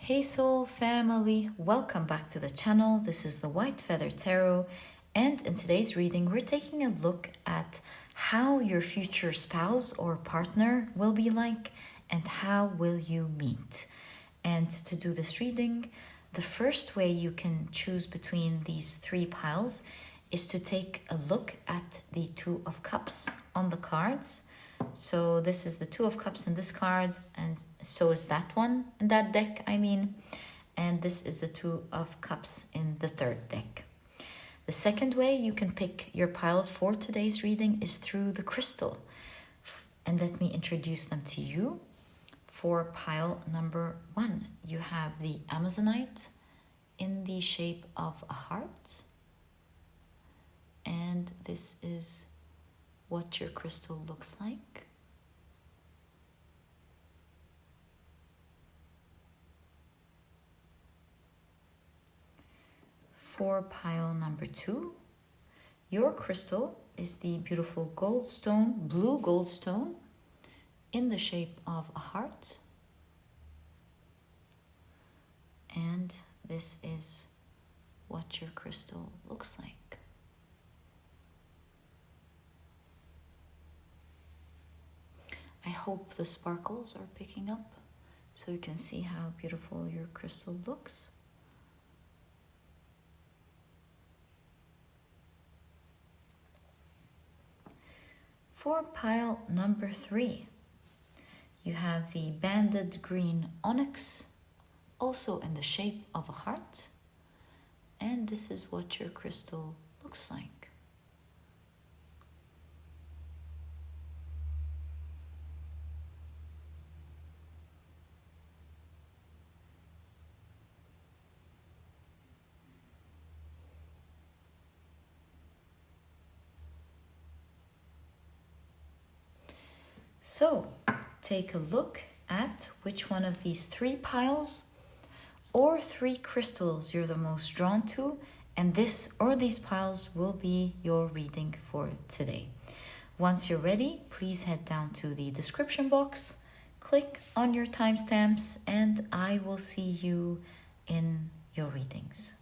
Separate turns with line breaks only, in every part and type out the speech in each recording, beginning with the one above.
Hey Soul family, welcome back to the channel. This is the White Feather Tarot, and in today's reading we're taking a look at how your future spouse or partner will be like and how will you meet. And to do this reading, the first way you can choose between these three piles is to take a look at the Two of Cups on the cards. So this is the Two of Cups in this card, and so is that one in that deck, and this is the Two of Cups in the third deck. The second way you can pick your pile for today's reading is through the crystal. And let me introduce them to you. For pile number 1, you have the Amazonite in the shape of a heart. And this is what your crystal looks like. For pile number 2, your crystal is the beautiful Goldstone, blue Goldstone, in the shape of a heart. And this is what your crystal looks like. I hope the sparkles are picking up so you can see how beautiful your crystal looks. For pile number 3, you have the banded green onyx, also in the shape of a heart. And this is what your crystal looks like. So, take a look at which one of these three piles or three crystals you're the most drawn to, and this or these piles will be your reading for today. Once you're ready, please head down to the description box, click on your timestamps, and I will see you in your readings.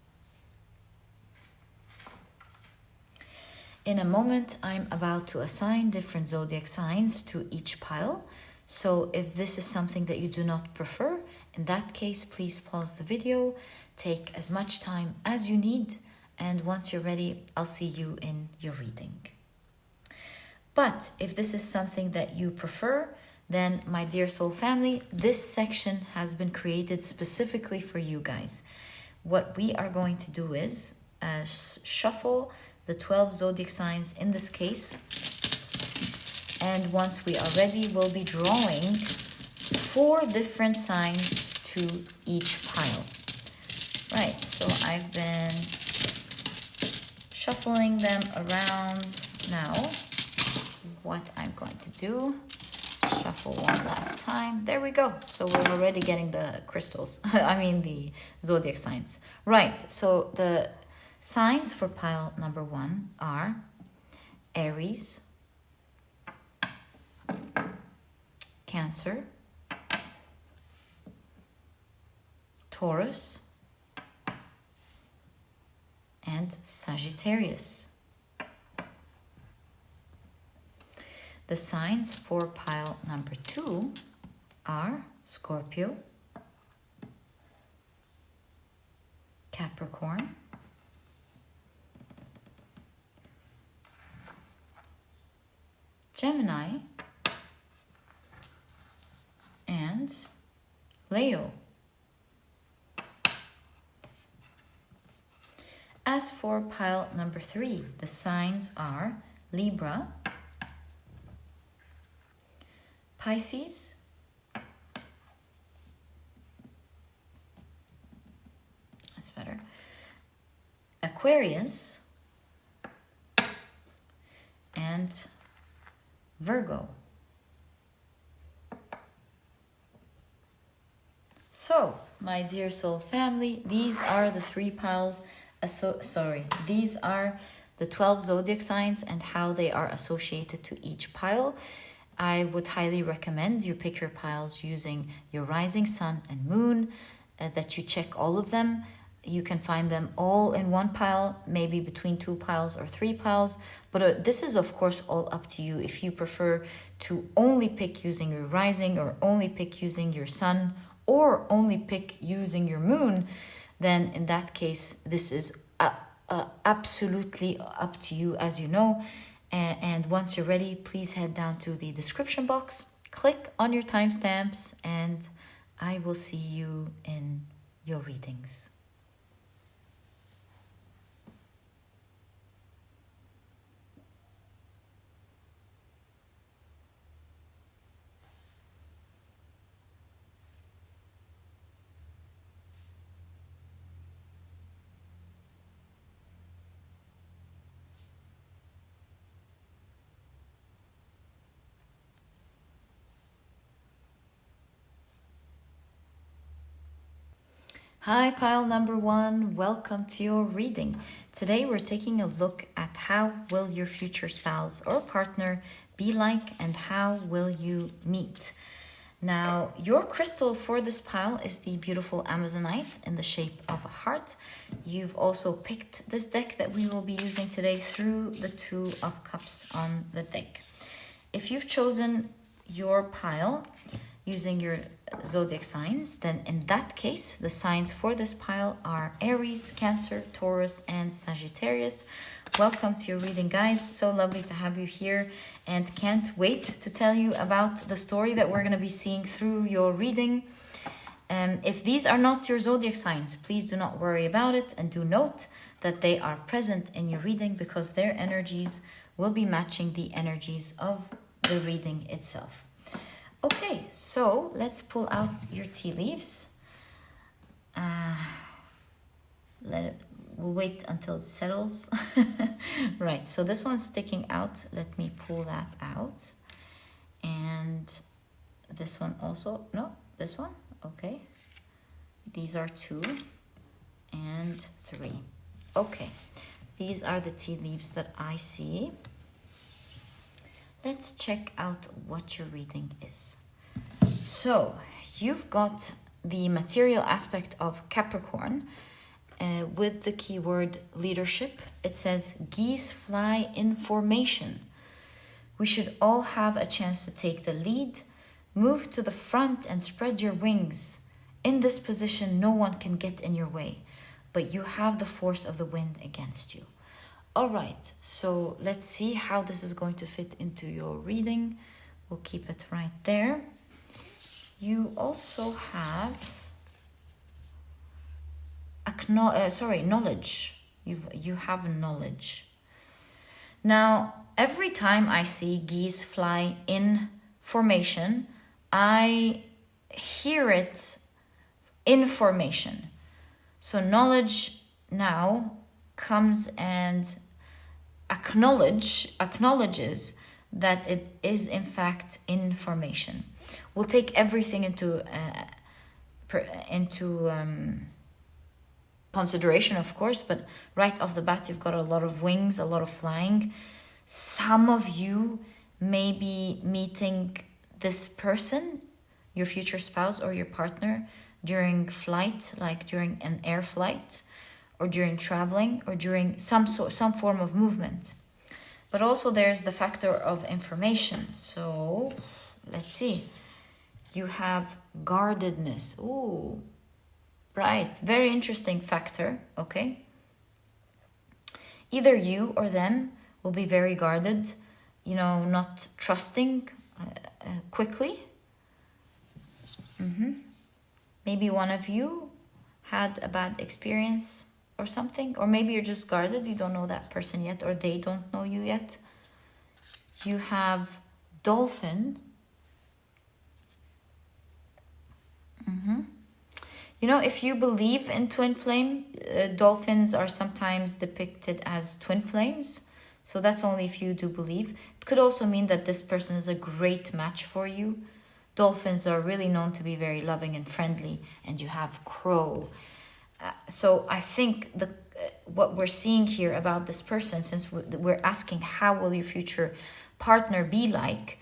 In a moment, I'm about to assign different zodiac signs to each pile. So if this is something that you do not prefer, in that case, please pause the video, take as much time as you need, and once you're ready, I'll see you in your reading. But if this is something that you prefer, then my dear soul family, this section has been created specifically for you guys. What we are going to do is shuffle the 12 zodiac signs in this case. And once we are ready, we'll be drawing 4 different signs to each pile. Right, so I've been shuffling them around now. What I'm going to do, shuffle one last time. There we go. So we're already getting the crystals. the zodiac signs. Right, so the signs for pile number 1 are Aries, Cancer, Taurus, and Sagittarius. The signs for pile number 2 are Scorpio, Capricorn, Gemini, and Leo. As for pile number 3, the signs are Libra, Pisces, that's better, Aquarius, and Virgo. So, my dear soul family, these are the 3 piles. These are the 12 zodiac signs and how they are associated to each pile. I would highly recommend you pick your piles using your rising sun and moon, that you check all of them. You can find them all in one pile, maybe between 2 piles or 3 piles. But this is, of course, all up to you. If you prefer to only pick using your rising, or only pick using your sun, or only pick using your moon, then in that case, this is absolutely up to you, as you know. And once you're ready, please head down to the description box, click on your timestamps, and I will see you in your readings. Hi, pile number 1. Welcome to your reading. Today we're taking a look at how will your future spouse or partner be like, and how will you meet. Now, your crystal for this pile is the beautiful Amazonite in the shape of a heart. You've also picked this deck that we will be using today through the 2 of Cups on the deck. If you've chosen your pile using your zodiac signs, then in that case, the signs for this pile are Aries, Cancer, Taurus, and Sagittarius. Welcome to your reading, guys. So lovely to have you here, and can't wait to tell you about the story that we're going to be seeing through your reading. If these are not your zodiac signs, please do not worry about it, and do note that they are present in your reading because their energies will be matching the energies of the reading itself. Okay, so let's pull out your tea leaves. We'll wait until it settles. Right, so this one's sticking out. Let me pull that out. And this one also, no, this one, okay. These are 2 and 3. Okay, these are the tea leaves that I see. Let's check out what your reading is. So, you've got the material aspect of Capricorn with the keyword leadership. It says, geese fly in formation. We should all have a chance to take the lead. Move to the front and spread your wings. In this position, no one can get in your way, but you have the force of the wind against you. All right, so let's see how this is going to fit into your reading. We'll keep it right there. You also have knowledge. You have knowledge. Now, every time I see geese fly in formation, I hear it in formation. So knowledge now comes and acknowledges that it is in fact information. We'll take everything into consideration, of course, but right off the bat, you've got a lot of wings, a lot of flying. Some of you may be meeting this person, your future spouse or your partner, during flight, like during an air flight, or during traveling, or during some form of movement. But also there's the factor of information. So let's see. You have guardedness. Ooh, right. Very interesting factor. Okay. Either you or them will be very guarded, not trusting quickly. Maybe one of you had a bad experience or something, or maybe you're just guarded, you don't know that person yet, or they don't know you yet. You have dolphin. If you believe in twin flame, dolphins are sometimes depicted as twin flames. So that's only if you do believe. It could also mean that this person is a great match for you. Dolphins are really known to be very loving and friendly, and you have crow. So I think what we're seeing here about this person, since we're asking how will your future partner be like,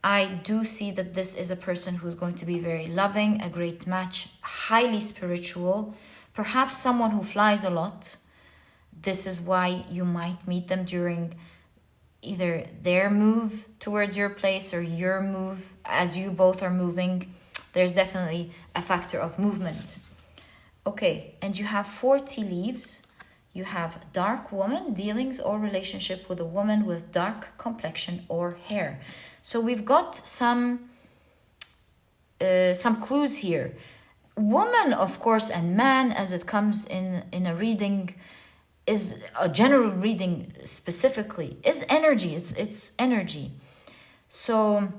I do see that this is a person who's going to be very loving, a great match, highly spiritual, perhaps someone who flies a lot. This is why you might meet them during either their move towards your place or your move as you both are moving. There's definitely a factor of movement. Okay, and you have 4 tea leaves. You have dark woman, dealings or relationship with a woman with dark complexion or hair. So we've got some clues here. Woman, of course, and man, as it comes in a reading, is a general reading specifically, is energy. It's energy. So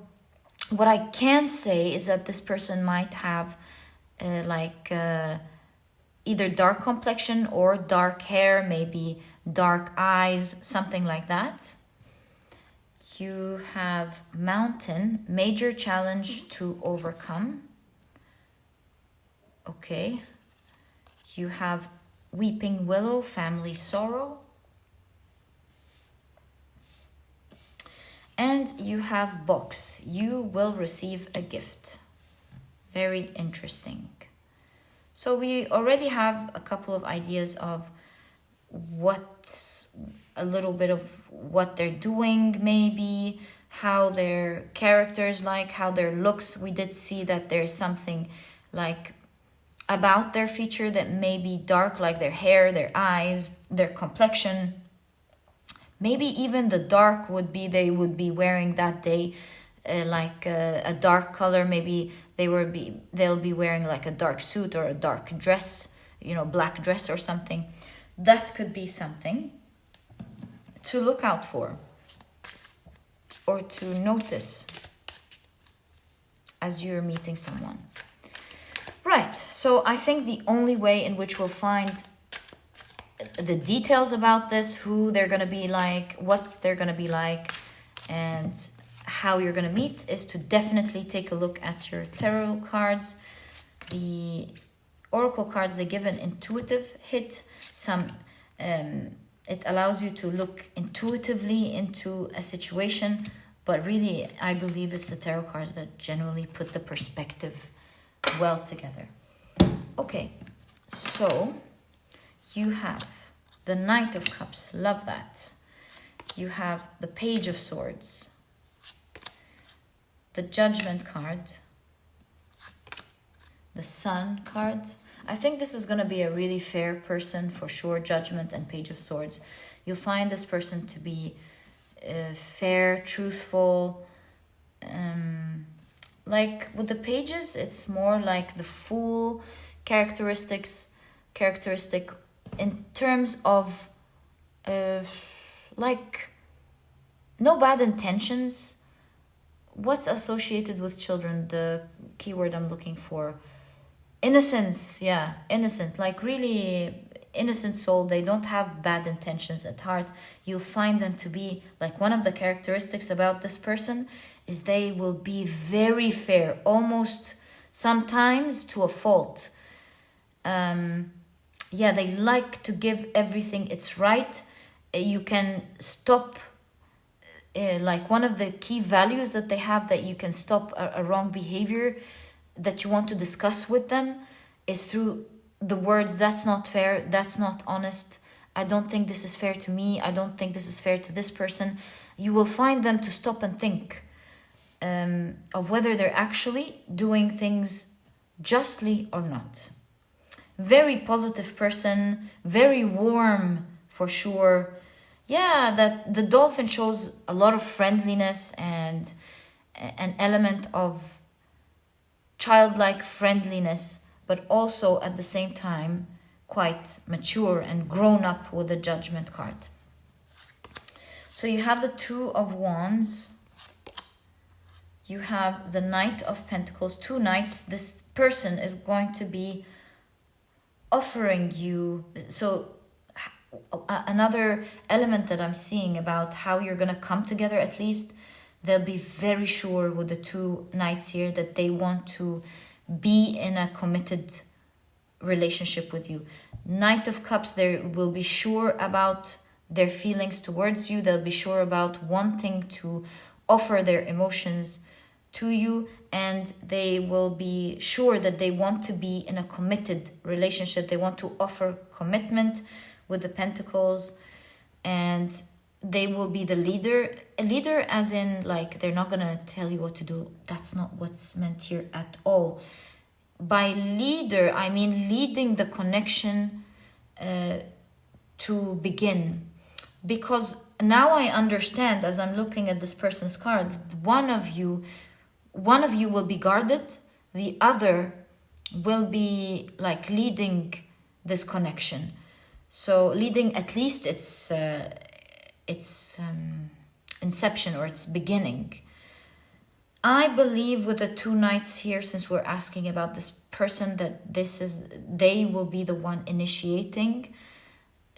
what I can say is that this person might have either dark complexion or dark hair, maybe dark eyes, something like that. You have mountain, major challenge to overcome. Okay. You have weeping willow, family sorrow. And you have box, you will receive a gift. Very interesting. So we already have a couple of ideas of what's a little bit of what they're doing, maybe how their characters like, how their looks. We did see that there's something like about their feature that may be dark, like their hair, their eyes, their complexion. Maybe even the dark would be they would be wearing that day a dark color. Maybe they'll be wearing like a dark suit or a dark dress, black dress or something. That could be something to look out for or to notice as you're meeting someone. Right, so I think the only way in which we'll find the details about this, who they're going to be like, what they're going to be like, and how you're going to meet, is to definitely take a look at your tarot cards. The oracle cards, they give an intuitive hit. It allows you to look intuitively into a situation, but really I believe it's the tarot cards that generally put the perspective well together. Okay, so you have the Knight of Cups, love that. You have the Page of Swords, the Judgment card, the Sun card. I think this is going to be a really fair person for sure. Judgment and Page of Swords. You'll find this person to be fair, truthful. Like with the pages, it's more like the Fool characteristic in terms of like no bad intentions. What's associated with children? The keyword I'm looking for. Innocence, yeah, innocent, like really innocent soul. They don't have bad intentions at heart. You'll find them to be like, one of the characteristics about this person is they will be very fair, almost sometimes to a fault. They like to give everything its right. You can stop, like one of the key values that they have, that you can stop a wrong behavior that you want to discuss with them, is through the words, that's not fair, that's not honest, I don't think this is fair to me, I don't think this is fair to this person. You will find them to stop and think of whether they're actually doing things justly or not. Very positive person, very warm for sure. Yeah, that the dolphin shows a lot of friendliness and an element of childlike friendliness, but also at the same time quite mature and grown up with the Judgment card. So you have the Two of Wands. You have the Knight of Pentacles, 2 knights. This person is going to be offering you, so another element that I'm seeing about how you're going to come together, at least they'll be very sure with the 2 knights here that they want to be in a committed relationship with you. Knight of Cups, they will be sure about their feelings towards you. They'll be sure about wanting to offer their emotions to you, and they will be sure that they want to be in a committed relationship. They want to offer commitment with the Pentacles, and they will be the leader. A leader as in, like, they're not gonna tell you what to do. That's not what's meant here at all. By leader, I mean leading the connection to begin. Because now I understand, as I'm looking at this person's card, one of you will be guarded, the other will be like leading this connection. So leading at least its inception or its beginning. I believe with the 2 knights here, since we're asking about this person, that they will be the one initiating,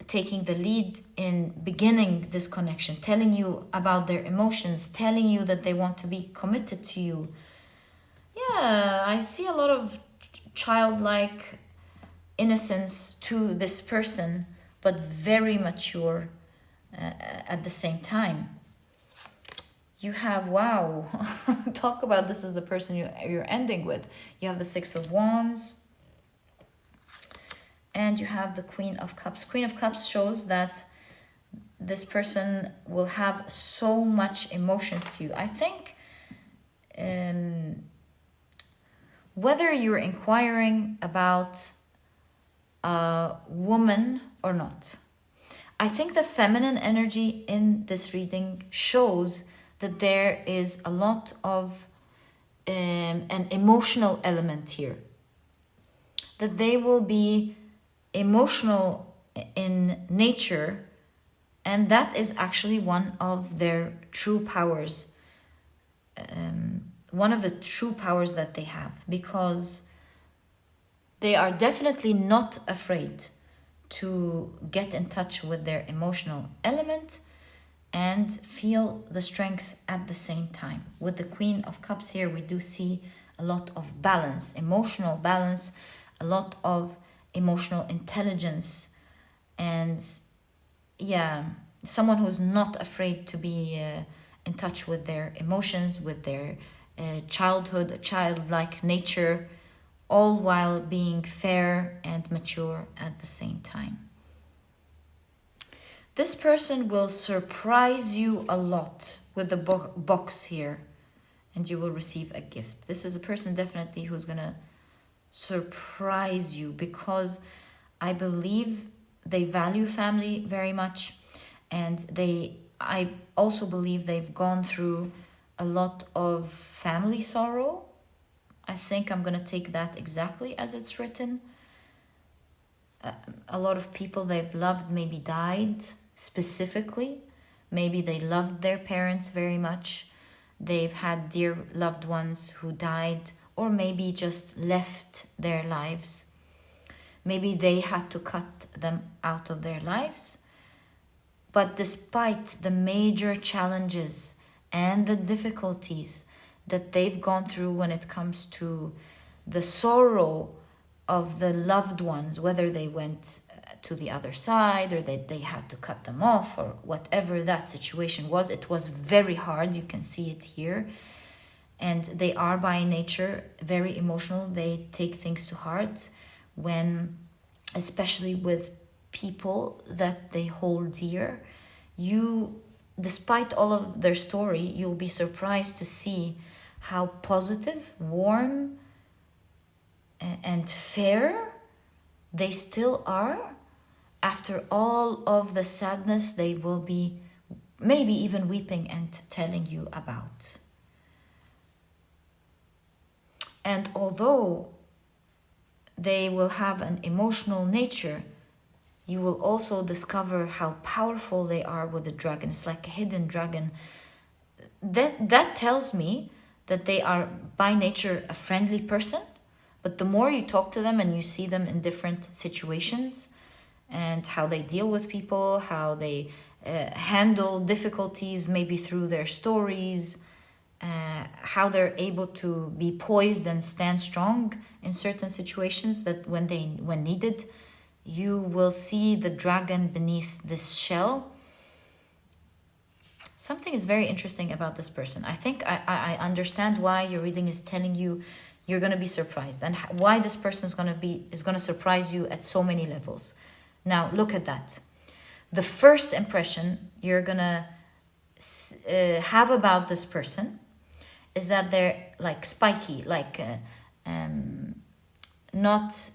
taking the lead in beginning this connection, telling you about their emotions, telling you that they want to be committed to you. Yeah, I see a lot of childlike innocence to this person, but very mature at the same time. You have, wow, talk about this is the person you're ending with. You have the 6 of Wands, and you have the Queen of Cups. Queen of Cups shows that this person will have so much emotions to you. I think whether you're inquiring about a woman or not, I think the feminine energy in this reading shows that there is a lot of an emotional element here. That they will be emotional in nature, and that is actually one of their true powers. One of the true powers that they have, because they are definitely not afraid to get in touch with their emotional element and feel the strength at the same time. With the Queen of Cups here, we do see a lot of balance, emotional balance, a lot of emotional intelligence, and yeah, someone who's not afraid to be in touch with their emotions, with their childhood, childlike nature, all while being fair and mature at the same time. This person will surprise you a lot with the box here, and you will receive a gift. This is a person definitely who's gonna surprise you, because I believe they value family very much, and I also believe they've gone through a lot of family sorrow. I think I'm gonna take that exactly as it's written. A lot of people they've loved maybe died specifically. Maybe they loved their parents very much. They've had dear loved ones who died, or maybe just left their lives. Maybe they had to cut them out of their lives. But despite the major challenges and the difficulties that they've gone through when it comes to the sorrow of the loved ones, whether they went to the other side or they had to cut them off, or whatever that situation was, it was very hard. You can see it here. And they are by nature very emotional. They take things to heart, when, especially with people that they hold dear. Despite all of their story, you'll be surprised to see how positive, warm, and fair they still are. After all of the sadness they will be maybe even weeping and telling you about. And although they will have an emotional nature, you will also discover how powerful they are with the dragon. It's like a hidden dragon. That tells me that they are by nature a friendly person, but the more you talk to them and you see them in different situations, and how they deal with people, how they handle difficulties, maybe through their stories, how they're able to be poised and stand strong in certain situations, that when needed, you will see the dragon beneath this shell. something is very interesting about this person. I think I understand why your reading is telling you you're going to be surprised, and why this person is going to surprise you at so many levels. Now, look at that. The first impression you're going to have about this person is that they're like spiky, like not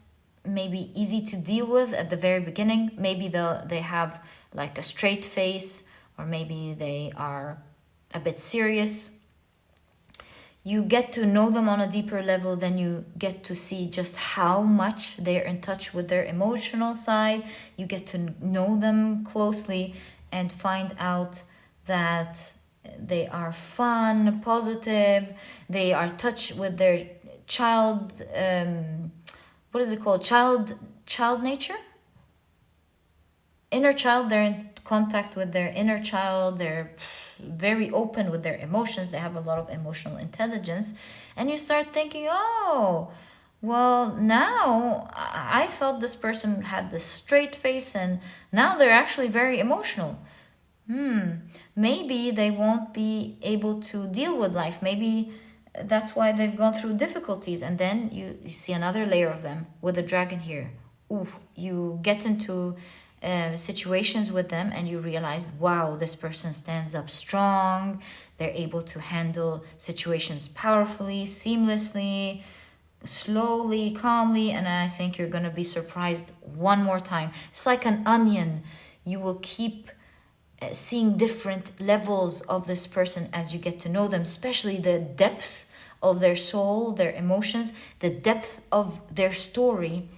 maybe easy to deal with at the very beginning. Maybe they have like a straight face, or maybe they are a bit serious. You get to know them on a deeper level, then you get to see just how much they're in touch with their emotional side. You get to know them closely and find out that they are fun, positive, they are in touch with their child, what is it called? Child nature? Inner child, they're in contact with their inner child, they're very open with their emotions, they have a lot of emotional intelligence, and you start thinking, oh, well, now I thought this person had this straight face, and now they're actually very emotional. Maybe they won't be able to deal with life. Maybe that's why they've gone through difficulties. And then you see another layer of them with a dragon here. You get into situations with them and you realize, wow, this person stands up strong. They're able to handle situations powerfully, seamlessly, slowly, calmly. And I think you're going to be surprised one more time. It's like an onion. You will keep seeing different levels of this person as you get to know them, especially the depth of their soul, their emotions, the depth of their story.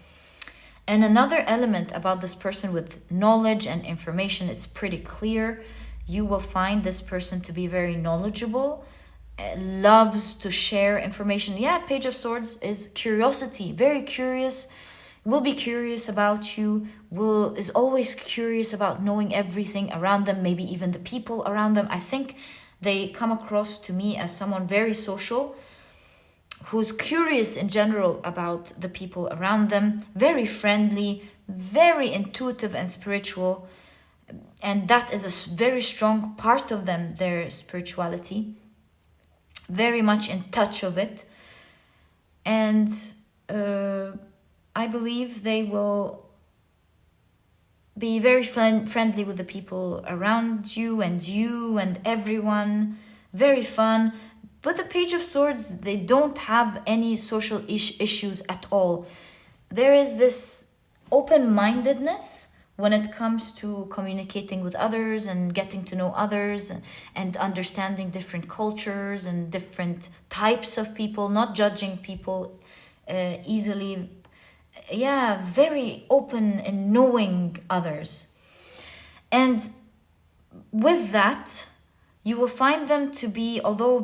And another element about this person with knowledge and information, it's pretty clear. You will find this person to be very knowledgeable, loves to share information. Yeah, Page of Swords is curiosity, very curious, will be curious about you, is always curious about knowing everything around them, maybe even the people around them. I think they come across to me as someone very social, who's curious in general about the people around them, very friendly, very intuitive and spiritual. And that is a very strong part of them, their spirituality, very much in touch of it. And I believe they will be very friendly with the people around you and everyone, very fun. But the Page of Swords, they don't have any social issues at all. There is this open-mindedness when it comes to communicating with others and getting to know others and understanding different cultures and different types of people, not judging people easily. Yeah, very open in knowing others. And with that, you will find them to be, although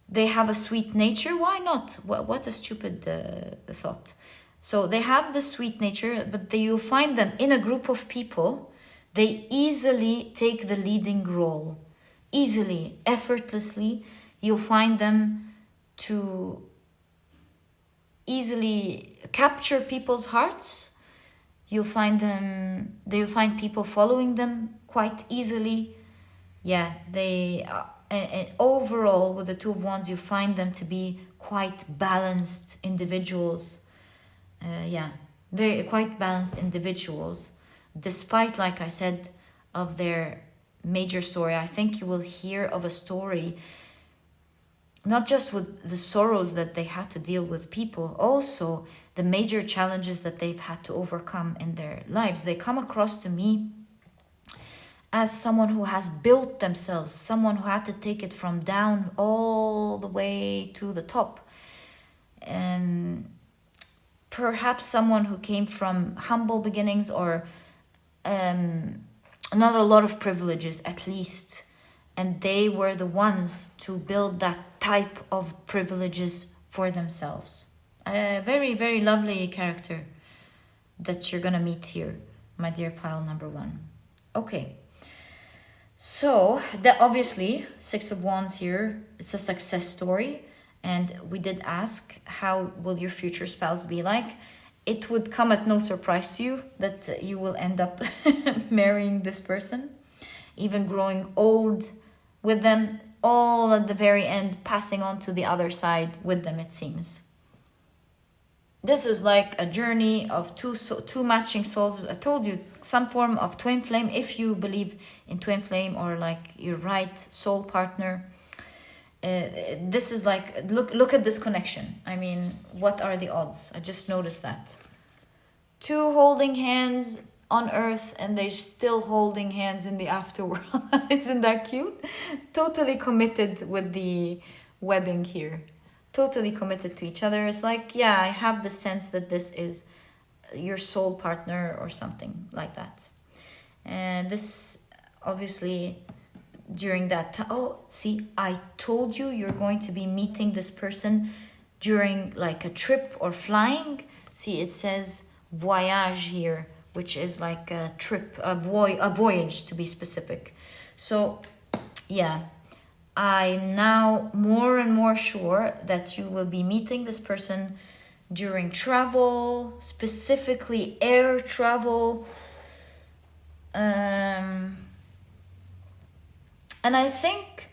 they have a sweet nature. Why not? What a stupid thought. So they have the sweet nature, but you'll find them in a group of people. They easily take the leading role. Easily, effortlessly, you'll find them to easily capture people's hearts. You'll find people following them quite easily. Yeah, they and overall with the Two of Wands, you find them to be quite balanced individuals. Very quite balanced individuals, despite, like I said, of their major story. I think you will hear of a story, not just with the sorrows that they had to deal with people, also the major challenges that they've had to overcome in their lives. They come across to me as someone who has built themselves, someone who had to take it from down all the way to the top. And perhaps someone who came from humble beginnings or not a lot of privileges at least. And they were the ones to build that type of privileges for themselves. A very, very lovely character that you're going to meet here, my dear pile number one. Okay. So, that obviously, Six of Wands here, it's a success story. And we did ask, how will your future spouse be like? It would come at no surprise to you that you will end up marrying this person. even growing old with them, all at the very end passing on to the other side with them, it seems. This is like a journey of two matching souls. I told you, some form of twin flame, if you believe in twin flame, or like your right soul partner. This is like, look at this connection. I mean, what are the odds? I just noticed that. Two holding hands on earth, and they're still holding hands in the afterworld. Isn't that cute? Totally committed with the wedding here. Totally committed to each other. It's like, yeah, I have the sense that this is your soul partner or something like that. And this obviously during that time. Oh, see, I told you you're going to be meeting this person during like a trip or flying. See, it says voyage here, which is like a trip, a voyage to be specific. So yeah, I'm now more and more sure that you will be meeting this person during travel, specifically air travel. And I think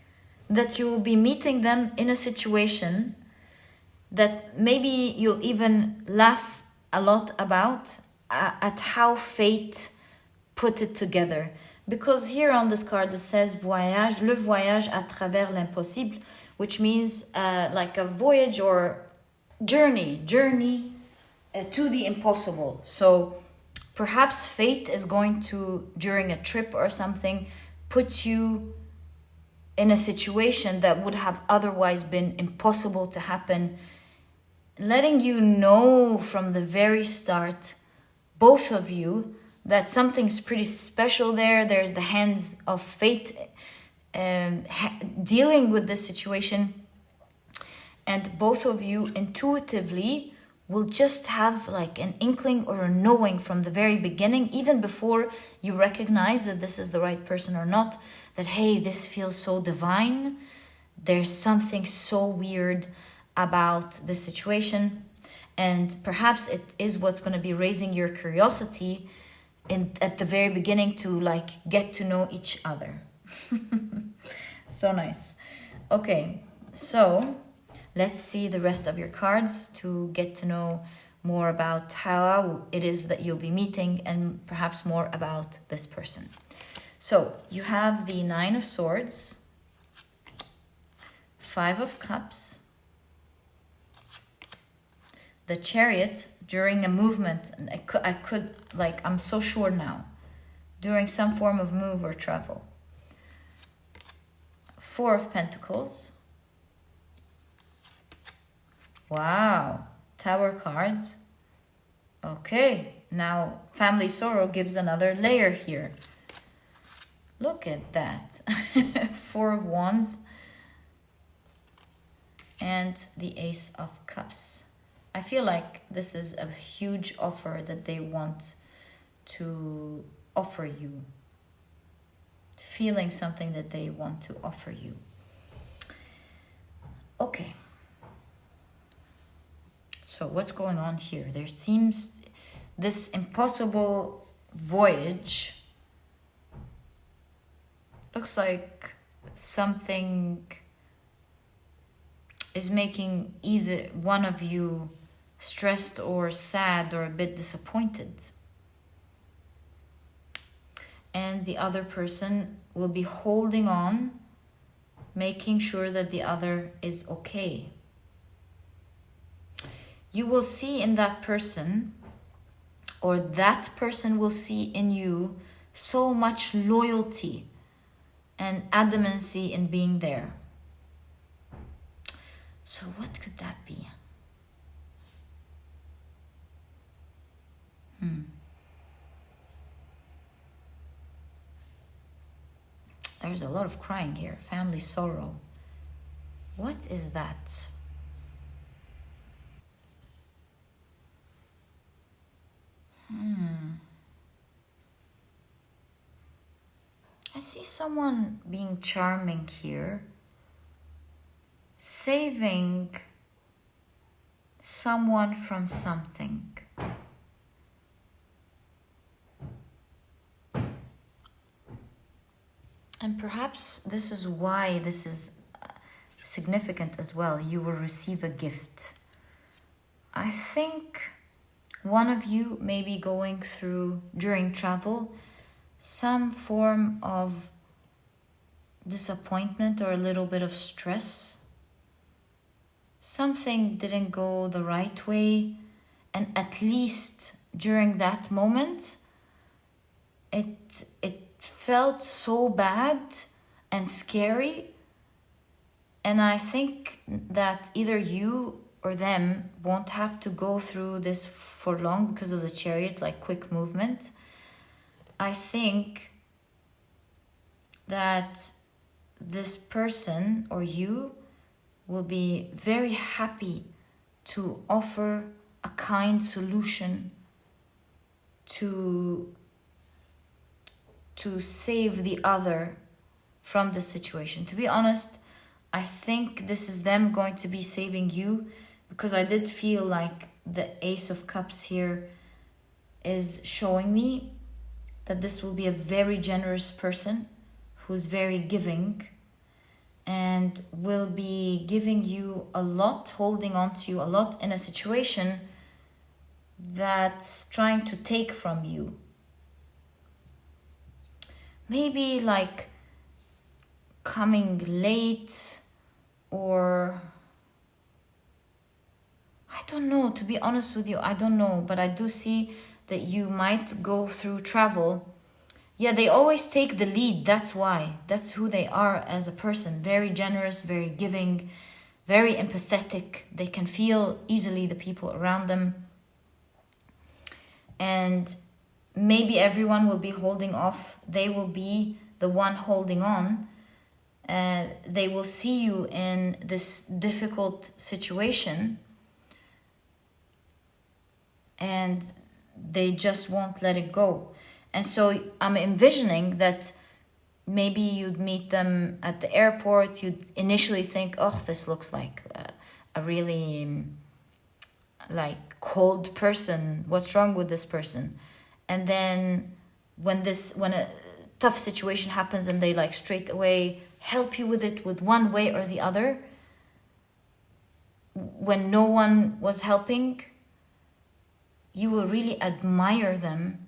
that you will be meeting them in a situation that maybe you'll even laugh a lot about at how fate put it together. Because here on this card it says voyage, le voyage à travers l'impossible, which means like a voyage or journey to the impossible. So perhaps fate is going to, during a trip or something, put you in a situation that would have otherwise been impossible to happen, letting you know from the very start, both of you, that something's pretty special there. There's the hands of fate dealing with this situation, and both of you intuitively will just have like an inkling or a knowing from the very beginning, even before you recognize that this is the right person or not, that hey, this feels so divine. There's something so weird about this situation, and perhaps it is what's going to be raising your curiosity at the very beginning to like get to know each other. So nice. Okay, so let's see the rest of your cards to get to know more about how it is that you'll be meeting, and perhaps more about this person. So you have the Nine of Swords, Five of Cups, the Chariot during a movement. And I could like, I'm so sure now, during some form of move or travel. Four of Pentacles. Wow, Tower cards. Okay, now family sorrow gives another layer here. Look at that. Four of Wands and the Ace of Cups. I feel like this is a huge offer that they want to offer you. Feeling something that they want to offer you. Okay. So what's going on here? There seems this impossible voyage. Looks like something is making either one of you stressed or sad or a bit disappointed. And the other person will be holding on, making sure that the other is okay. You will see in that person, or that person will see in you, so much loyalty and adamancy in being there. So what could that be? There's a lot of crying here. Family sorrow. What is that? I see someone being charming here, saving someone from something. And perhaps this is why this is significant as well. You will receive a gift. I think one of you may be going through, during travel, some form of disappointment or a little bit of stress. Something didn't go the right way, and at least during that moment, it felt so bad and scary. And I think that either you or them won't have to go through this for long because of the chariot, like quick movement. I think that this person or you will be very happy to offer a kind solution to save the other from the situation. To be honest, I think this is them going to be saving you, because I did feel like the Ace of Cups here is showing me that this will be a very generous person who's very giving and will be giving you a lot, holding on to you a lot in a situation that's trying to take from you. Maybe like coming late, or I don't know, to be honest with you, I don't know, but I do see that you might go through travel. Yeah, they always take the lead, that's why. That's who they are as a person. Very generous, very giving, very empathetic. They can feel easily the people around them. And maybe everyone will be holding off. They will be the one holding on. They will see you in this difficult situation, and they just won't let it go. And so I'm envisioning that maybe you'd meet them at the airport. You'd initially think, oh, this looks like a really like cold person. What's wrong with this person? And then when a tough situation happens and they like straight away help you with it with one way or the other, when no one was helping, you will really admire them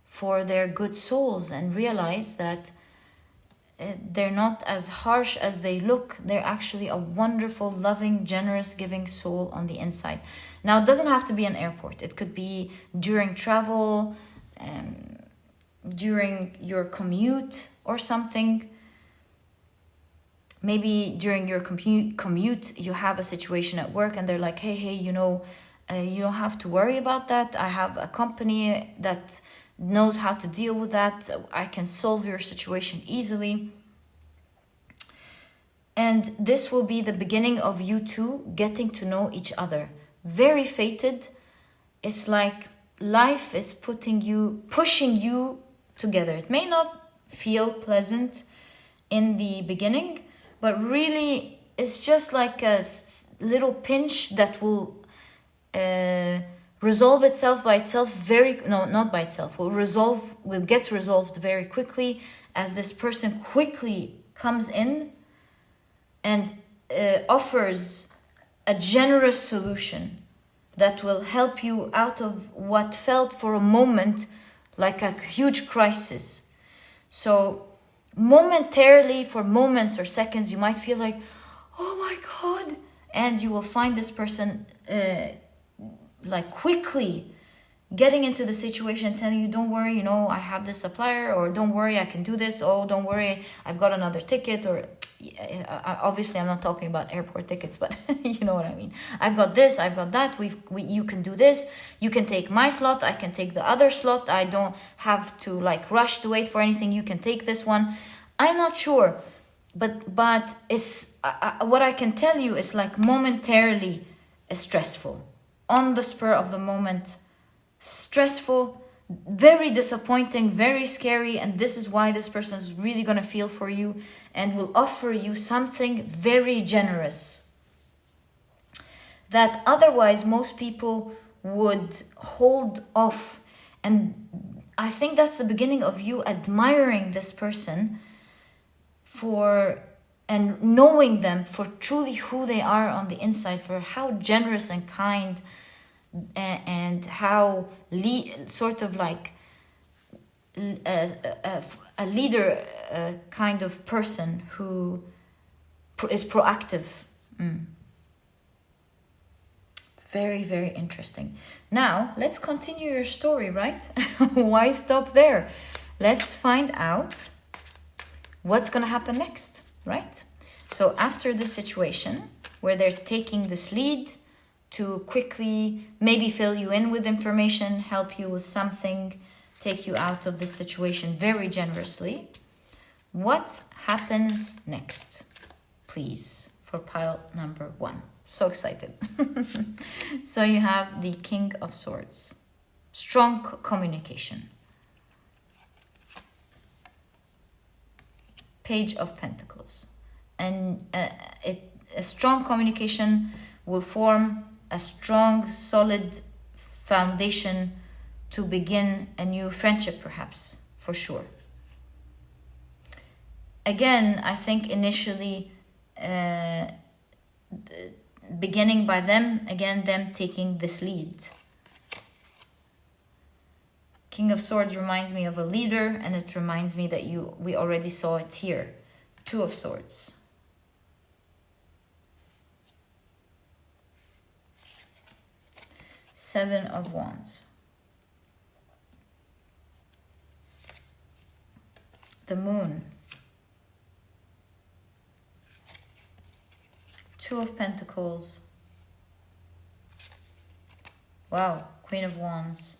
for their good souls and realize that they're not as harsh as they look. They're actually a wonderful, loving, generous, giving soul on the inside. Now, it doesn't have to be an airport. It could be during travel, during your commute or something. Maybe during your commute, you have a situation at work and they're like, hey, you don't have to worry about that. I have a company that knows how to deal with that. I can solve your situation easily. And this will be the beginning of you two getting to know each other. Very fated. It's like life is pushing you together. It may not feel pleasant in the beginning, but really it's just like a little pinch that will resolve itself by itself will get resolved very quickly, as this person quickly comes in and offers a generous solution that will help you out of what felt for a moment like a huge crisis. So momentarily, for moments or seconds, you might feel like, oh my God, and you will find this person like quickly getting into the situation, telling you, don't worry, I have this supplier, or don't worry, I can do this, oh, don't worry, I've got another ticket, or obviously I'm not talking about airport tickets, but you know what I mean. I've got this, I've got that, you can do this, you can take my slot, I can take the other slot, I don't have to like rush to wait for anything, you can take this one. I'm not sure, but it's what I can tell you is like momentarily stressful, on the spur of the moment, stressful, very disappointing, very scary, and this is why this person is really going to feel for you and will offer you something very generous that otherwise most people would hold off. And I think that's the beginning of you admiring this person for and knowing them for truly who they are on the inside, for how generous and kind and how sort of like a leader kind of person who is proactive. Very, very interesting. Now, let's continue your story, right? Why stop there? Let's find out what's going to happen next, right? So after this situation where they're taking this lead to quickly maybe fill you in with information, help you with something, take you out of this situation very generously, what happens next? Please, for pile number 1. So excited. So you have the King of Swords. Strong communication. Page of Pentacles. And a strong communication will form a strong, solid foundation to begin a new friendship, perhaps, for sure. Again, I think initially beginning by them taking this lead. King of Swords reminds me of a leader, and it reminds me that we already saw it here. 2 of Swords. Seven of Wands. The Moon. 2 of Pentacles. Wow, Queen of Wands.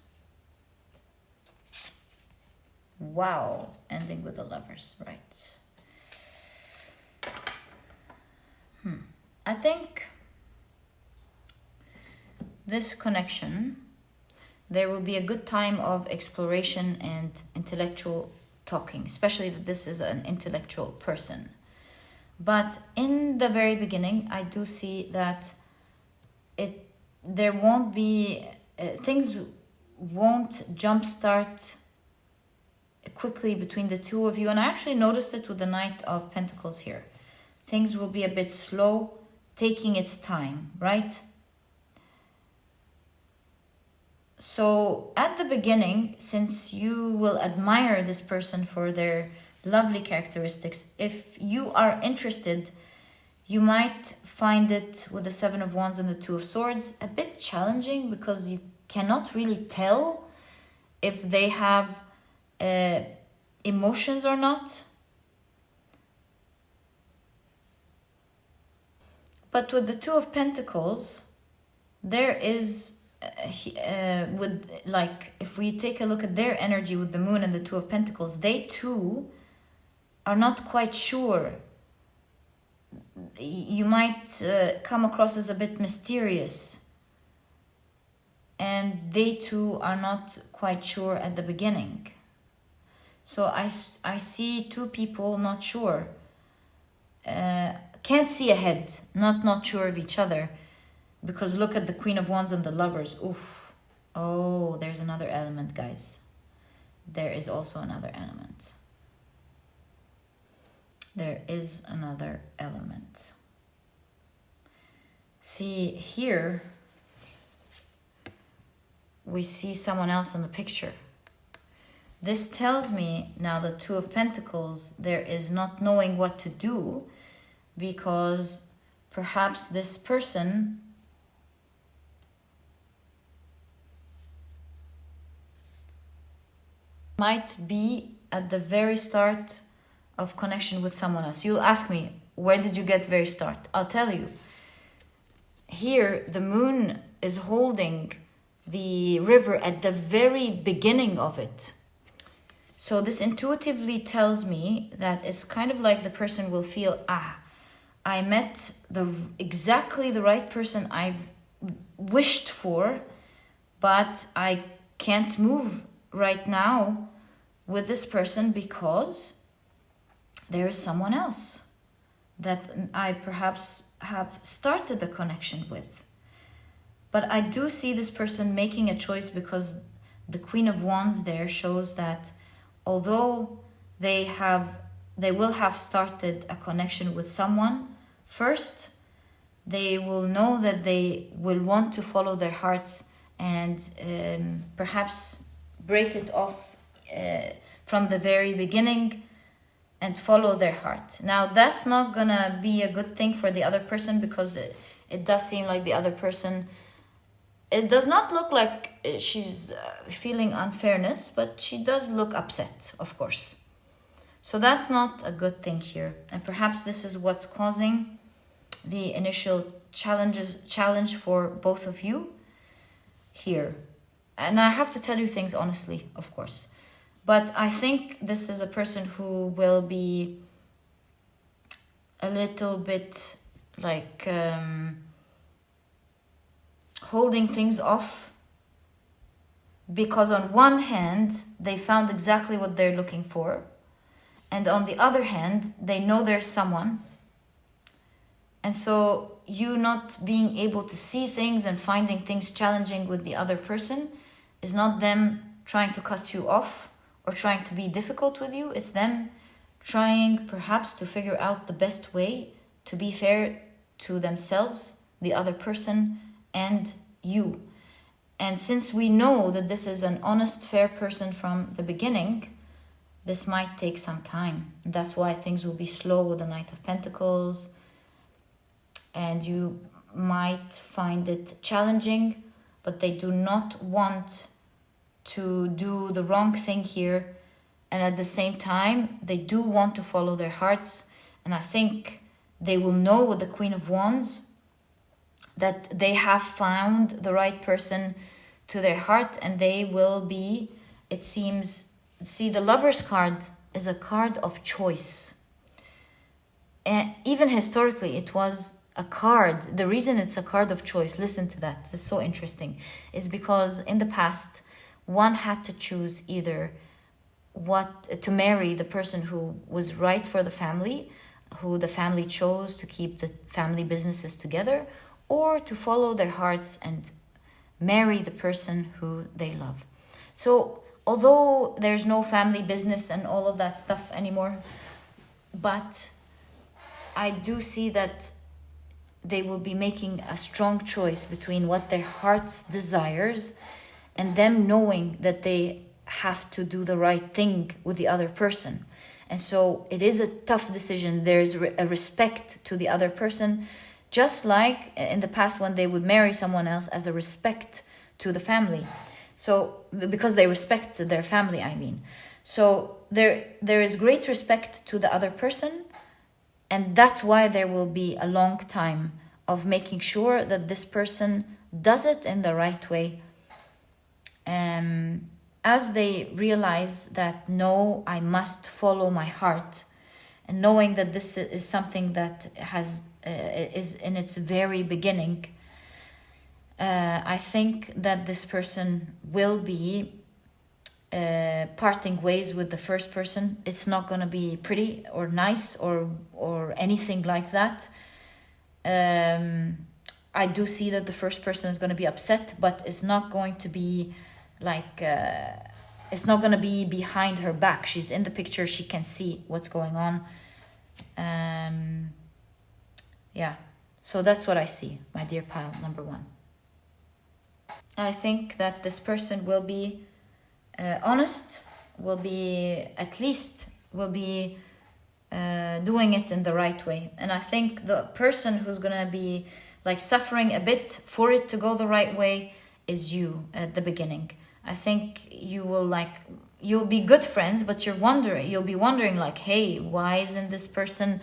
Wow, ending with the Lovers, right? I think this connection, there will be a good time of exploration and intellectual talking, especially that this is an intellectual person. But in the very beginning, I do see that there won't be, things won't jumpstart quickly between the two of you. And I actually noticed it with the Knight of Pentacles here. Things will be a bit slow, taking its time, right? So at the beginning, since you will admire this person for their lovely characteristics, if you are interested, you might find it with the Seven of Wands and the Two of Swords a bit challenging, because you cannot really tell if they have emotions or not. But with the Two of Pentacles, there is if we take a look at their energy with the Moon and the Two of Pentacles, they too are not quite sure. You might come across as a bit mysterious, and they too are not quite sure at the beginning. So I see two people not sure, can't see ahead, not sure of each other. Because look at the Queen of Wands and the Lovers. Oof. Oh, there's another element, guys. There is also another element. There is another element. See, here we see someone else in the picture. This tells me now the Two of Pentacles, there is not knowing what to do, because perhaps this person might be at the very start of connection with someone else. You'll ask me, where did you get very start? I'll tell you. Here, the Moon is holding the river at the very beginning of it. So this intuitively tells me that it's kind of like the person will feel, I met exactly the right person I've wished for, but I can't move right now with this person because there is someone else that I perhaps have started a connection with. But I do see this person making a choice, because the Queen of Wands there shows that although they have they will have started a connection with someone first. They will know that they will want to follow their hearts and perhaps break it off from the very beginning and follow their heart. Now, that's not gonna be a good thing for the other person, because it does seem like the other person, it does not look like she's feeling unfairness, but she does look upset, of course. So that's not a good thing here. And perhaps this is what's causing the initial challenge for both of you here. And I have to tell you things honestly, of course. But I think this is a person who will be a little bit like holding things off, because on one hand they found exactly what they're looking for, and on the other hand they know there's someone, and so you not being able to see things and finding things challenging with the other person is not them trying to cut you off or trying to be difficult with you. It's them trying perhaps to figure out the best way to be fair to themselves, the other person, and you. And since we know that this is an honest, fair person from the beginning, this might take some time. That's why things will be slow with the Knight of Pentacles, and you might find it challenging, but they do not want to do the wrong thing here, and at the same time they do want to follow their hearts. And I think they will know with the Queen of Wands that they have found the right person to their heart, and they will be, it seems, see, the Lover's card is a card of choice, and even historically it was a card. The reason it's a card of choice, listen to that, it's so interesting, is because in the past one had to choose either what to marry the person who was right for the family, who the family chose to keep the family businesses together, or to follow their hearts and marry the person who they love. So although there's no family business and all of that stuff anymore, but I do see that they will be making a strong choice between what their hearts desires and them knowing that they have to do the right thing with the other person. And so it is a tough decision. There's a respect to the other person, just like in the past when they would marry someone else, as a respect to the family. So because they respect their family, I mean. So there is great respect to the other person, and that's why there will be a long time of making sure that this person does it in the right way. As they realize that, no, I must follow my heart, and knowing that this is something that has is in its very beginning, I think that this person will be parting ways with the first person. It's not going to be pretty or nice or anything like that. I do see that the first person is going to be upset, but it's not going to be like it's not going to be behind her back. She's in the picture, she can see what's going on. Yeah, so that's what I see, my dear pile number one. I think that this person will be honest, will be doing it in the right way. And I think the person who's gonna be like suffering a bit for it to go the right way is you at the beginning. I think you'll be good friends, but you'll be wondering like, hey, why isn't this person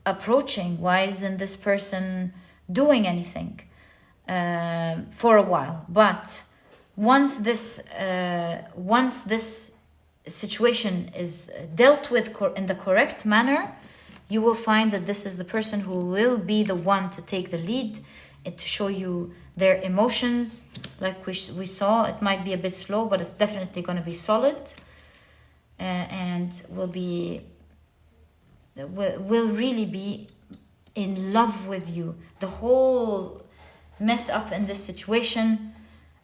approaching? Why isn't this person doing anything for a while? But once this situation is dealt with in the correct manner, you will find that this is the person who will be the one to take the lead and to show you their emotions. Like we saw, it might be a bit slow, but it's definitely going to be solid, and will really be in love with you. The whole mess up in this situation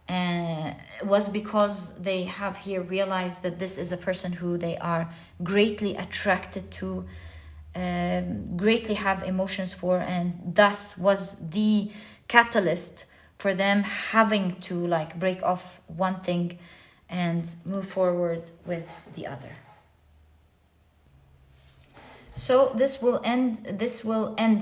was because they have here realized that this is a person who they are greatly attracted to, greatly have emotions for, and thus was the catalyst for them having to like break off one thing and move forward with the other. So this will end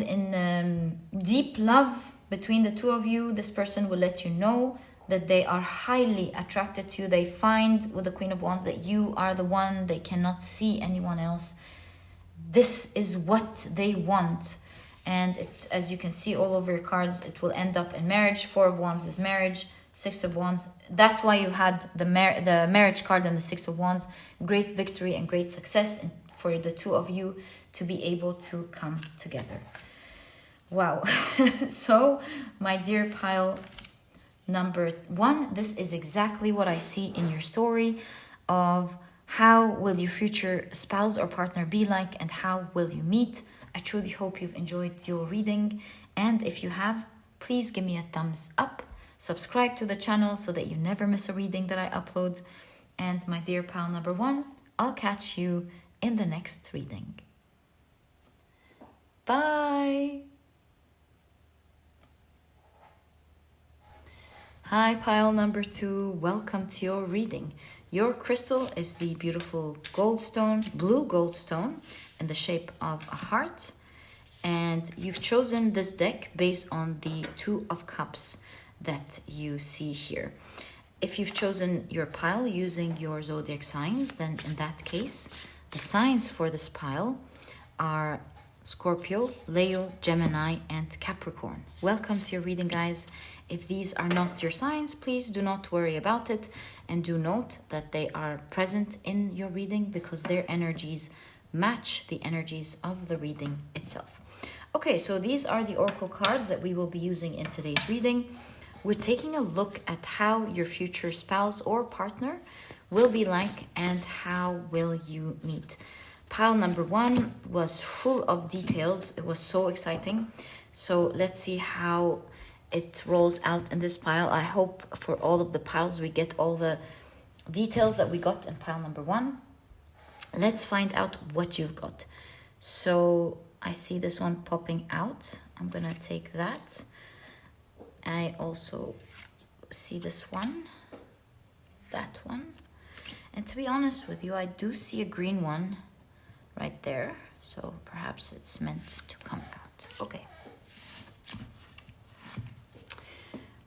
in deep love between the two of you. This person will let you know that they are highly attracted to you. They find with the Queen of Wands that you are the one. They cannot see anyone else. This is what they want. And it, as you can see all over your cards, it will end up in marriage. 4 of Wands is marriage. 6 of Wands. That's why you had the marriage card and the 6 of Wands. Great victory and great success for the two of you to be able to come together. Wow. So, my dear pile number 1, this is exactly what I see in your story of how will your future spouse or partner be like and how will you meet. I truly hope you've enjoyed your reading, and if you have, please give me a thumbs up, subscribe to the channel so that you never miss a reading that I upload. And my dear pile number 1, I'll catch you in the next reading. Bye. Hi pile number 2, welcome to your reading. Your crystal is the beautiful Goldstone, blue Goldstone, in the shape of a heart. And you've chosen this deck based on the 2 of Cups that you see here. If you've chosen your pile using your zodiac signs, then in that case, the signs for this pile are Scorpio, Leo, Gemini, and Capricorn. Welcome to your reading, guys. If these are not your signs, please do not worry about it. And do note that they are present in your reading because their energies match the energies of the reading itself. Okay, so these are the oracle cards that we will be using in today's reading. We're taking a look at how your future spouse or partner will be like and how will you meet. Pile number 1 was full of details. It was so exciting. So let's see how it rolls out in this pile. I hope for all of the piles we get all the details that we got in pile number 1. Let's find out what you've got. So I see this one popping out. I'm gonna take that. I also see this one, that one. And to be honest with you, I do see a green one right there. So perhaps it's meant to come out. Okay.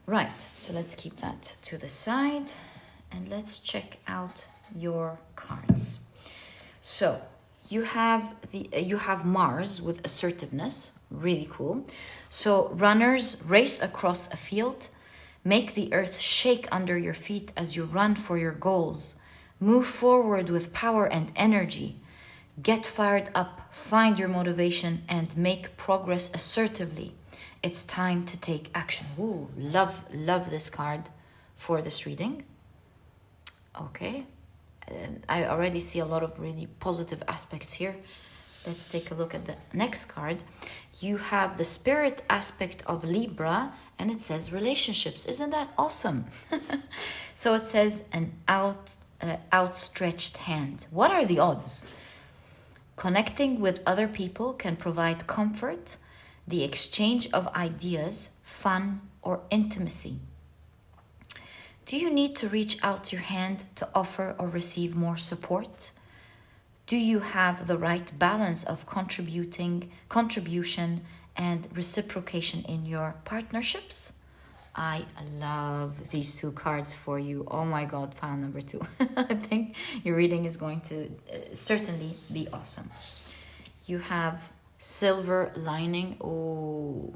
Right, so let's keep that to the side and let's check out your cards. So you have Mars with assertiveness, really cool. So runners race across a field, make the earth shake under your feet as you run for your goals. Move forward with power and energy. Get fired up, find your motivation, and make progress assertively. It's time to take action. Ooh, love this card for this reading. Okay, and I already see a lot of really positive aspects here. Let's take a look at the next card. You have the spirit aspect of Libra, and it says relationships. Isn't that awesome? So it says an outstretched hand. What are the odds? Connecting with other people can provide comfort, the exchange of ideas, fun, or intimacy. Do you need to reach out your hand to offer or receive more support? Do you have the right balance of contribution and reciprocation in your partnerships? I love these 2 cards for you. Oh my God, pile number 2. I think your reading is going to certainly be awesome. You have silver lining. Oh,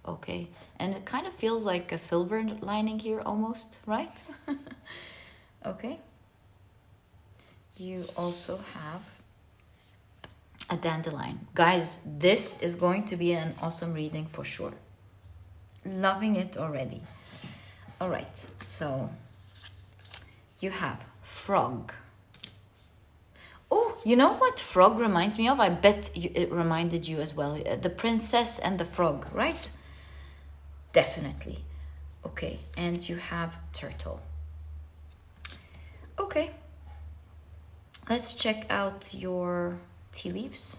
okay. And it kind of feels like a silver lining here almost, right? Okay. You also have a dandelion. Guys, this is going to be an awesome reading for sure. Loving it already. All right, so you have frog. Oh, you know what frog reminds me of? I bet it reminded you as well. The princess and the frog, right? Definitely. Okay, and you have turtle. Okay, let's check out your tea leaves.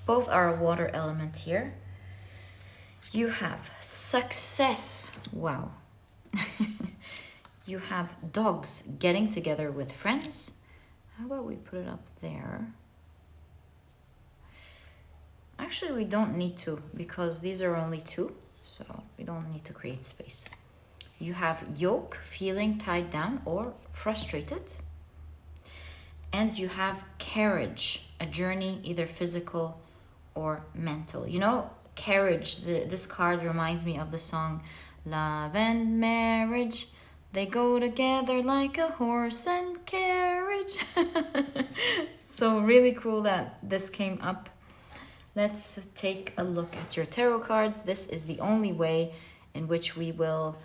Both are a water element here. You have success. Wow. You have dogs getting together with friends. How about we put it up there? Actually, we don't need to because these are only two, so we don't need to create space. You have yoke, feeling tied down or frustrated. And you have carriage, a journey, either physical or mental. You know, carriage, this card reminds me of the song Love and Marriage. They go together like a horse and carriage. So really cool that this came up. Let's take a look at your tarot cards. This is the only way in which we will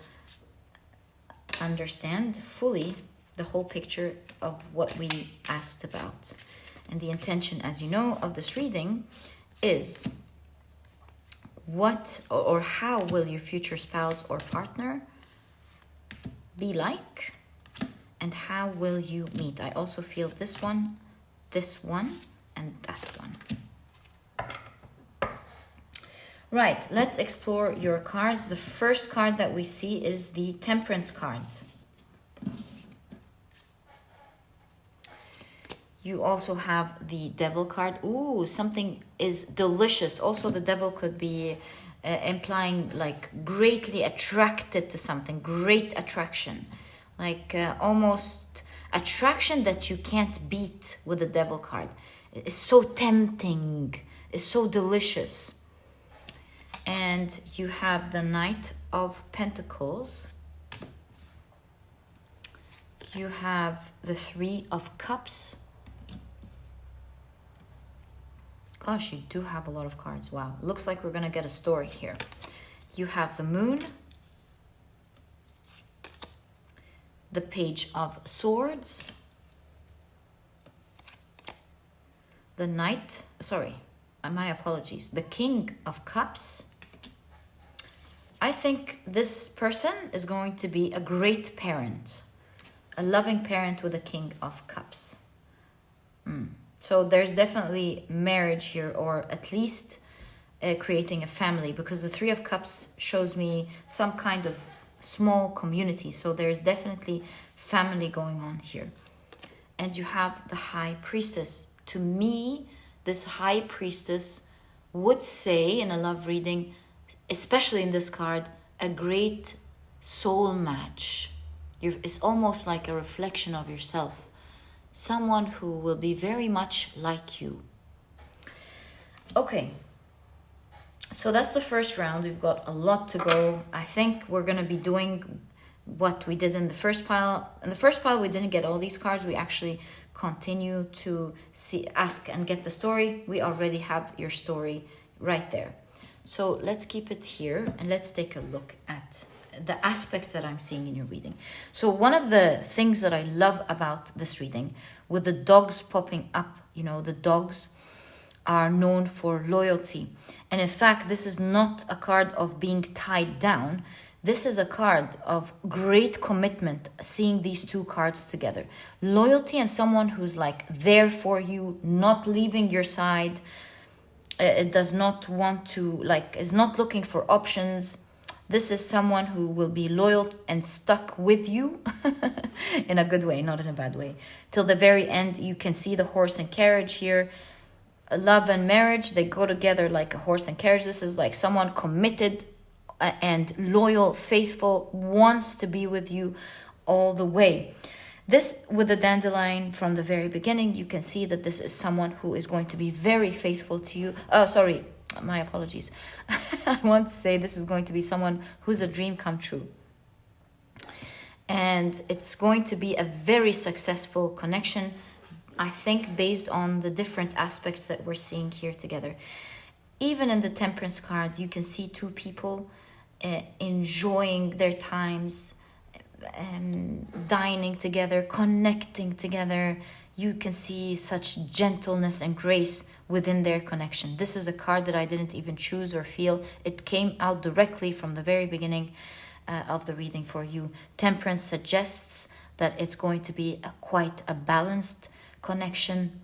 understand fully the whole picture of what we asked about. And the intention, as you know, of this reading is what or how will your future spouse or partner be like, and how will you meet? I also feel this one, and that one. Right, let's explore your cards. The first card that we see is the Temperance card. You also have the Devil card. Ooh, something is delicious. Also, the Devil could be implying like greatly attracted to something, great attraction. Like almost attraction that you can't beat with the Devil card. It's so tempting, it's so delicious. And you have the Knight of Pentacles. You have the Three of Cups. Gosh, you do have a lot of cards. Wow. Looks like we're going to get a story here. You have the Moon. The Page of Swords. The Knight. Sorry, my apologies. The King of Cups. I think this person is going to be a great parent. A loving parent with a King of Cups. So there's definitely marriage here, or at least creating a family, because the Three of Cups shows me some kind of small community. So there's definitely family going on here. And you have the High Priestess. To me, this High Priestess would say in a love reading, especially in this card, a great soul match. It's almost like a reflection of yourself. Someone who will be very much like you. Okay, so that's the first round. We've got a lot to go. I think we're going to be doing what we did in the first pile. In the first pile, we didn't get all these cards. We actually continue to ask and get the story. We already have your story right there. So let's keep it here and let's take a look at the aspects that I'm seeing in your reading. So one of the things that I love about this reading, with the dogs popping up, you know, the dogs are known for loyalty. And in fact, this is not a card of being tied down. This is a card of great commitment, seeing these two cards together. Loyalty and someone who's like there for you, not leaving your side. It does not want to, is not looking for options. This is someone who will be loyal and stuck with you in a good way, not in a bad way. Till the very end, you can see the horse and carriage here. Love and marriage, they go together like a horse and carriage. This is like someone committed and loyal, faithful, wants to be with you all the way. This, with the dandelion from the very beginning, you can see that this is someone who is going to be very faithful to you. Oh, sorry, my apologies. I want to say this is going to be someone who's a dream come true. And it's going to be a very successful connection, I think, based on the different aspects that we're seeing here together. Even in the Temperance card, you can see two people enjoying their times, dining together, connecting together. You can see such gentleness and grace within their connection. This is a card that I didn't even choose or feel. It came out directly from the very beginning of the reading for you. Temperance suggests that it's going to be quite a balanced connection,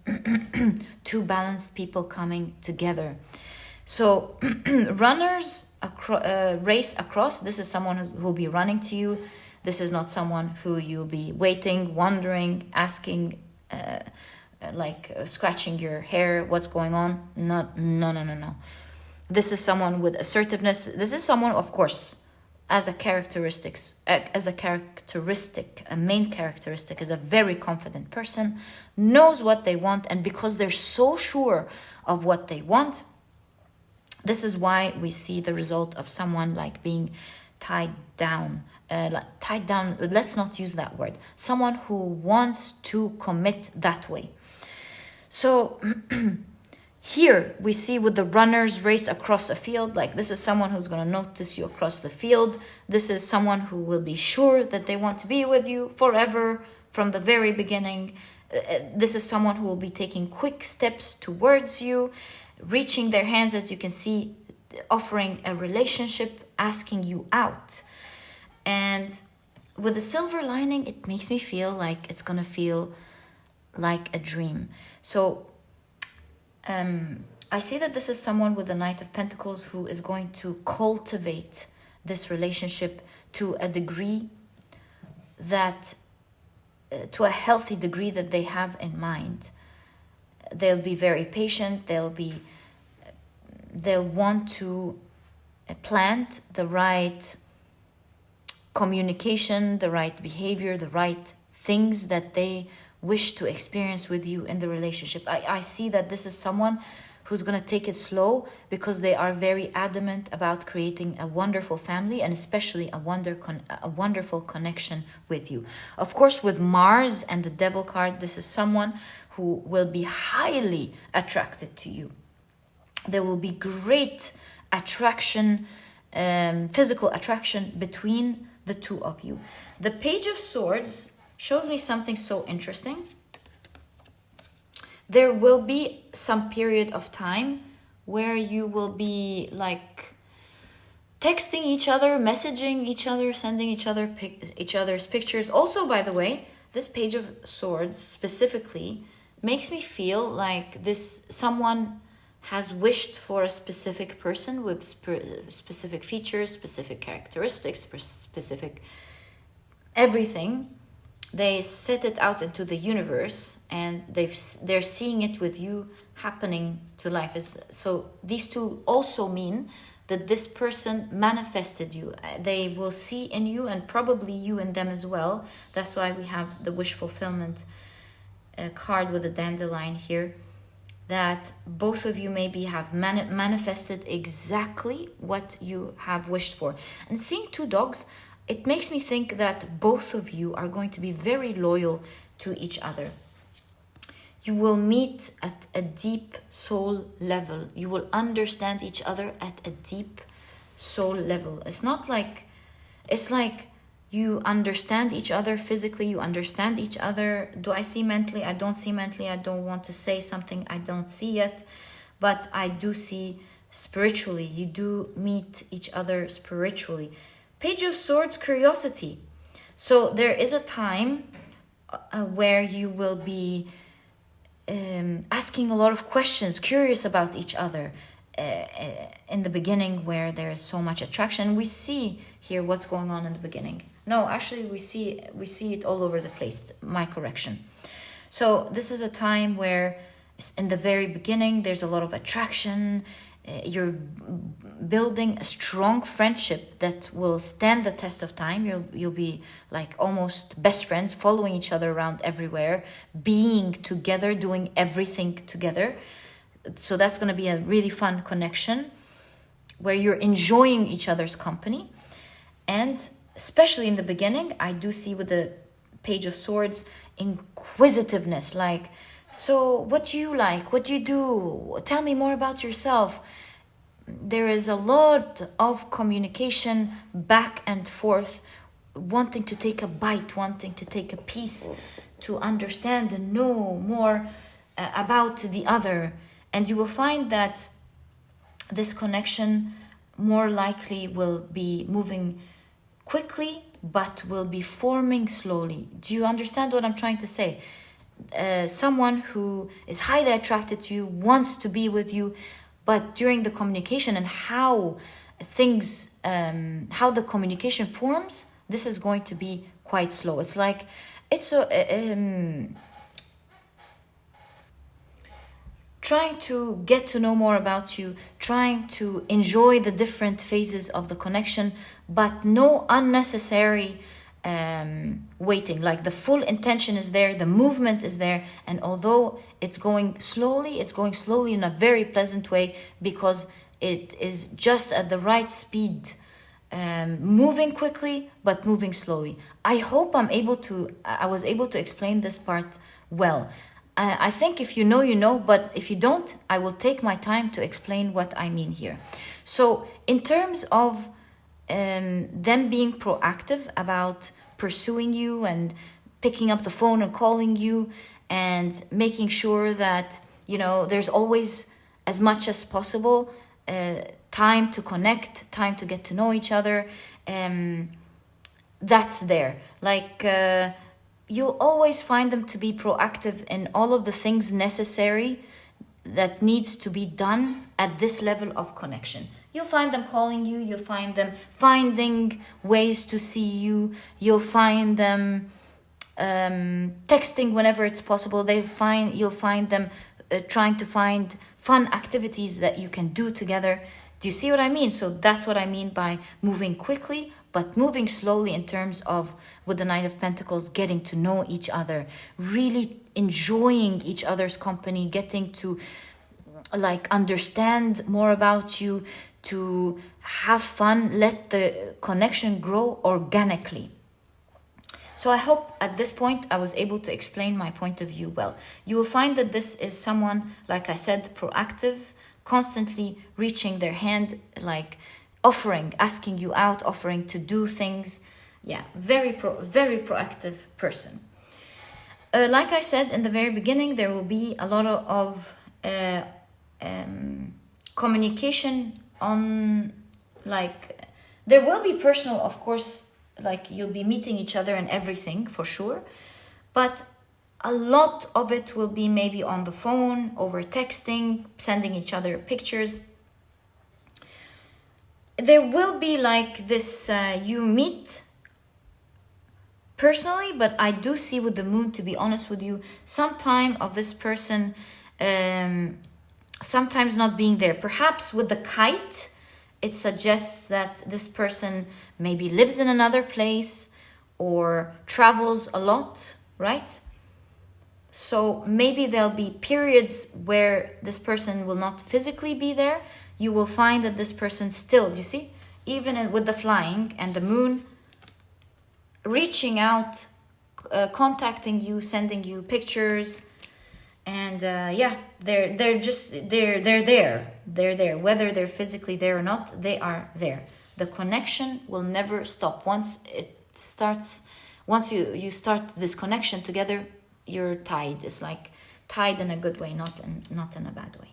two balanced people coming together. So runners race across. This is someone who will be running to you. This is not someone who you'll be waiting, wondering, asking, scratching your hair, what's going on. No. This is someone with assertiveness. This is someone, of course, as a main characteristic is a very confident person, knows what they want, and because they're so sure of what they want, this is why we see the result of someone like being tied down. Let's not use that word. Someone who wants to commit that way. So here we see with the runners race across a field, like this is someone who's going to notice you across the field. This is someone who will be sure that they want to be with you forever from the very beginning. This is someone who will be taking quick steps towards you, reaching their hands, as you can see, offering a relationship, asking you out. And with the silver lining, it makes me feel like it's going to feel like a dream. So I see that this is someone with the Knight of Pentacles who is going to cultivate this relationship to a degree that, to a healthy degree that they have in mind. They'll be very patient. They'll want to plant the right communication, the right behavior, the right things that they wish to experience with you in the relationship. I see that this is someone who's going to take it slow because they are very adamant about creating a wonderful family and especially a wonderful connection with you. Of course, with Mars and the Devil card, this is someone who will be highly attracted to you. There will be great attraction, physical attraction between the two of you. The Page of Swords shows me something so interesting. There will be some period of time where you will be like texting each other, messaging each other, sending each other's pictures. Also, by the way, this Page of Swords specifically makes me feel like someone has wished for a specific person with specific features, specific characteristics, specific everything. They set it out into the universe and they're seeing it with you happening to life. So these two also mean that this person manifested you. They will see in you and probably you in them as well. That's why we have the wish fulfillment card with the dandelion here. That both of you maybe have manifested exactly what you have wished for. And seeing two dogs, it makes me think that both of you are going to be very loyal to each other. You will meet at a deep soul level. You will understand each other at a deep soul level. It's like you understand each other physically, you understand each other. Do I see mentally? I don't see mentally. I don't want to say something I don't see yet, but I do see spiritually. You do meet each other spiritually. Page of Swords, curiosity. So there is a time where you will be asking a lot of questions, curious about each other. In the beginning where there is so much attraction. We see here what's going on in the beginning. No, actually we see it all over the place. My correction. So this is a time where in the very beginning there's a lot of attraction. You're building a strong friendship that will stand the test of time. You'll be like almost best friends, following each other around everywhere, being together, doing everything together. So that's going to be a really fun connection where you're enjoying each other's company. And especially in the beginning, I do see with the Page of Swords, inquisitiveness. Like, so what do you like? What do you do? Tell me more about yourself. There is a lot of communication back and forth, wanting to take a bite, wanting to take a piece, to understand and know more about the other. And you will find that this connection more likely will be moving quickly, but will be forming slowly. Do you understand what I'm trying to say? Someone who is highly attracted to you, wants to be with you, but during the communication and how things, how the communication forms, this is going to be quite slow. It's like, it's trying to get to know more about you, trying to enjoy the different phases of the connection, but no unnecessary waiting. Like the full intention is there, the movement is there, and although it's going slowly in a very pleasant way, because it is just at the right speed, moving quickly but moving slowly. I hope I was able to explain this part well. I think if you know, you know, but if you don't, I will take my time to explain what I mean here. So in terms of them being proactive about pursuing you and picking up the phone and calling you and making sure that, you know, there's always, as much as possible, time to connect, time to get to know each other, that's there. Like, you'll always find them to be proactive in all of the things necessary that needs to be done at this level of connection. You'll find them calling you, you'll find them finding ways to see you, you'll find them texting whenever it's possible. You'll find them trying to find fun activities that you can do together. Do you see what I mean? So that's what I mean by moving quickly, but moving slowly in terms of, with the Knight of Pentacles, getting to know each other, really enjoying each other's company, getting to like understand more about you, to have fun, let the connection grow organically. So I hope at this point I was able to explain my point of view well. You will find that this is someone, like I said, proactive, constantly reaching their hand, like offering, asking you out, offering to do things. Yeah, very proactive person. Like I said in the very beginning, there will be a lot of communication on, like, there will be personal, of course, like you'll be meeting each other and everything for sure, but a lot of it will be maybe on the phone, over texting, sending each other pictures. There will be like this, you meet personally, but I do see with the moon, to be honest with you, sometime of this person sometimes not being there. Perhaps with the kite, it suggests that this person maybe lives in another place or travels a lot, right? So maybe there'll be periods where this person will not physically be there. You will find that this person still, you see, even with the flying and the moon, reaching out, contacting you, sending you pictures, and yeah, they're there. Whether they're physically there or not, they are there. The connection will never stop. Once you start this connection together, you're tied. It's like tied in a good way, not in a bad way.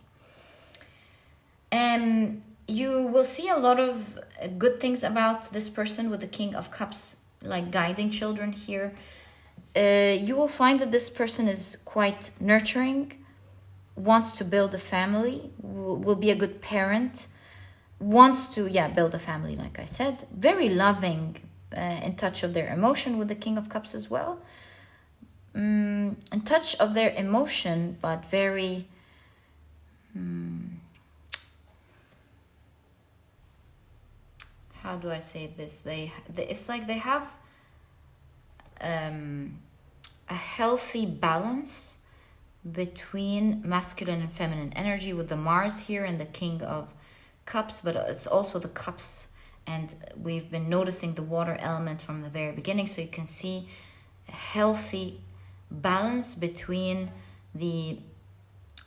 You will see a lot of good things about this person with the King of Cups, like guiding children here. You will find that this person is quite nurturing, wants to build a family, will be a good parent, wants to build a family, like I said. Very loving, in touch of their emotion with the King of Cups as well. In touch of their emotion, but very how do I say this? It's like they have a healthy balance between masculine and feminine energy, with the Mars here and the King of Cups, but it's also the Cups, and we've been noticing the water element from the very beginning, so you can see a healthy balance between the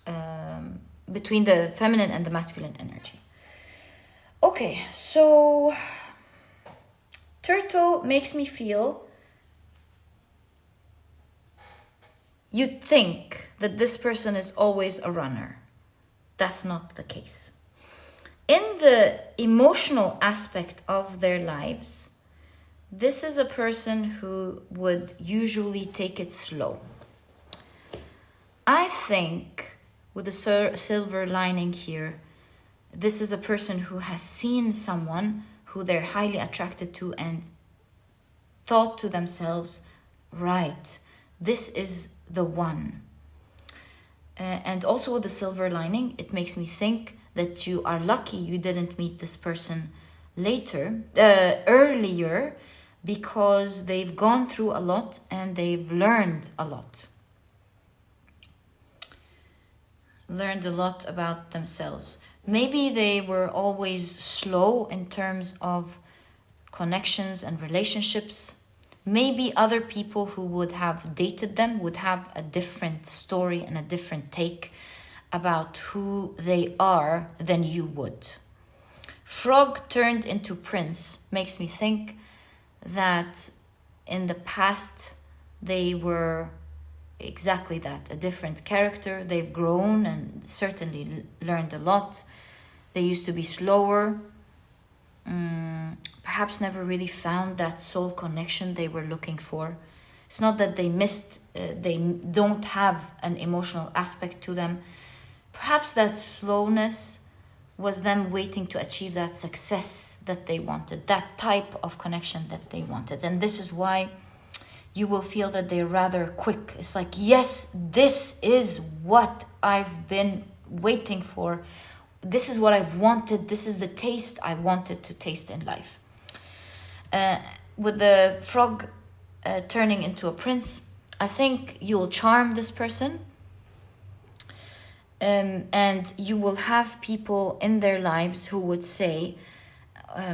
feminine and the masculine energy. Okay, so Turtle makes me feel, you'd think that this person is always a runner. that's not the case. In the emotional aspect of their lives, this is a person who would usually take it slow. I think with the silver lining here, this is a person who has seen someone who they're highly attracted to and thought to themselves, right, this is the one. And also with the silver lining, it makes me think that you are lucky you didn't meet this person earlier, because they've gone through a lot and they've learned a lot. Learned a lot about themselves. Maybe they were always slow in terms of connections and relationships. Maybe other people who would have dated them would have a different story and a different take about who they are than you would. Frog turned into prince makes me think that in the past they were exactly that, a different character. They've grown and certainly learned a lot. They used to be slower, perhaps never really found that soul connection they were looking for. It's not that they don't have an emotional aspect to them. Perhaps that slowness was them waiting to achieve that success that they wanted, that type of connection that they wanted. And this is why you will feel that they're rather quick. It's like, yes, this is what I've been waiting for. This is what I've wanted. This is the taste I wanted to taste in life. With the frog turning into a prince, I think you'll charm this person. And you will have people in their lives who would say,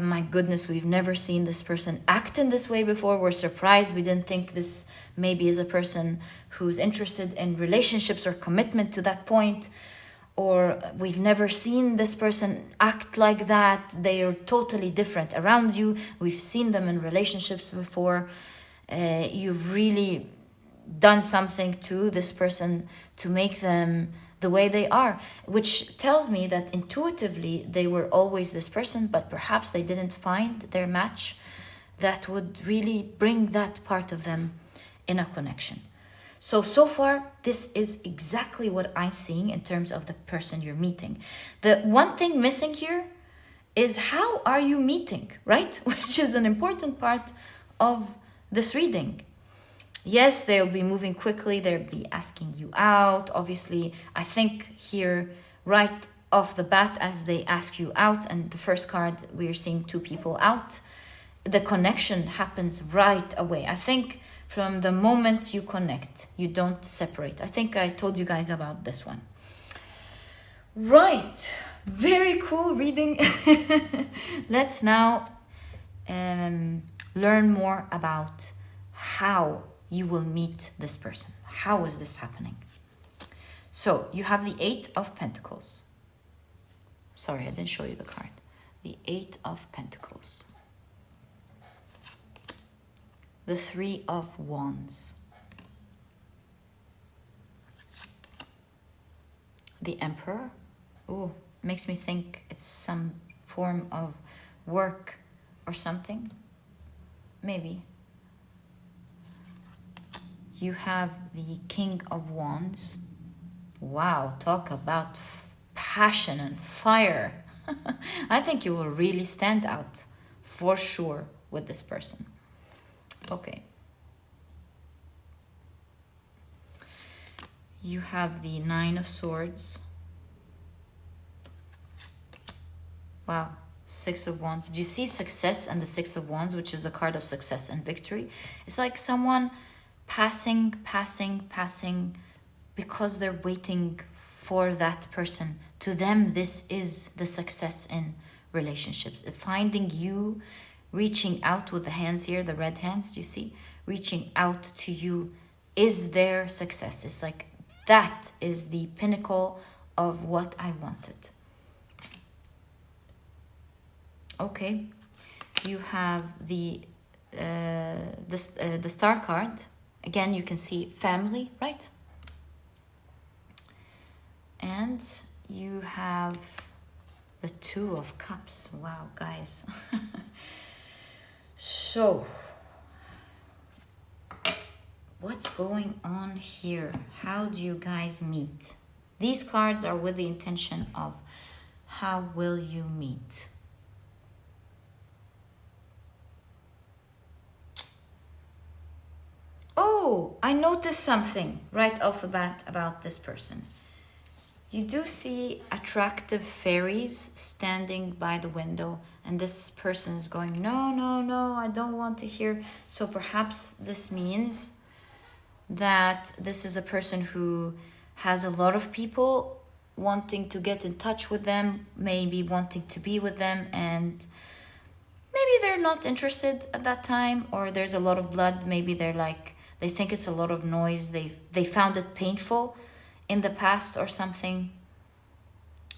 my goodness, we've never seen this person act in this way before. We're surprised. We didn't think this maybe is a person who's interested in relationships or commitment to that point. Or we've never seen this person act like that. They are totally different around you. We've seen them in relationships before. You've really done something to this person to make them the way they are, which tells me that intuitively they were always this person, but perhaps they didn't find their match that would really bring that part of them in a connection. So far, this is exactly what I'm seeing in terms of the person you're meeting. The one thing missing here is how are you meeting, right? Which is an important part of this reading. Yes, they'll be moving quickly. They'll be asking you out. Obviously, I think here, right off the bat, as they ask you out, and the first card, we're seeing two people out, the connection happens right away. I think from the moment you connect, you don't separate. I think I told you guys about this one. Right. Very cool reading. Let's now learn more about how you will meet this person. How is this happening? So you have the 8 of Pentacles. Sorry, I didn't show you the card. The 8 of Pentacles. The 3 of Wands. The Emperor. Oh, makes me think it's some form of work or something. Maybe. You have the King of Wands. Wow, talk about passion and fire. I think you will really stand out for sure with this person. Okay. You have the 9 of Swords. Wow, 6 of Wands. Do you see success and the 6 of Wands, which is a card of success and victory? It's like someone passing, because they're waiting for that person. To them, this is the success in relationships. Finding you, reaching out with the hands here, the red hands, do you see? Reaching out to you is their success. It's like, that is the pinnacle of what I wanted. Okay, you have the Star card. Again, you can see family, right? And you have the Two of Cups. Wow, guys. So, what's going on here? How do you guys meet? These cards are with the intention of how will you meet? Oh, I noticed something right off the bat about this person. You do see attractive fairies standing by the window, and this person is going, no, no, no, I don't want to hear. So perhaps this means that this is a person who has a lot of people wanting to get in touch with them, maybe wanting to be with them, and maybe they're not interested at that time, or there's a lot of blood. Maybe they're like, they think it's a lot of noise. They found it painful in the past or something.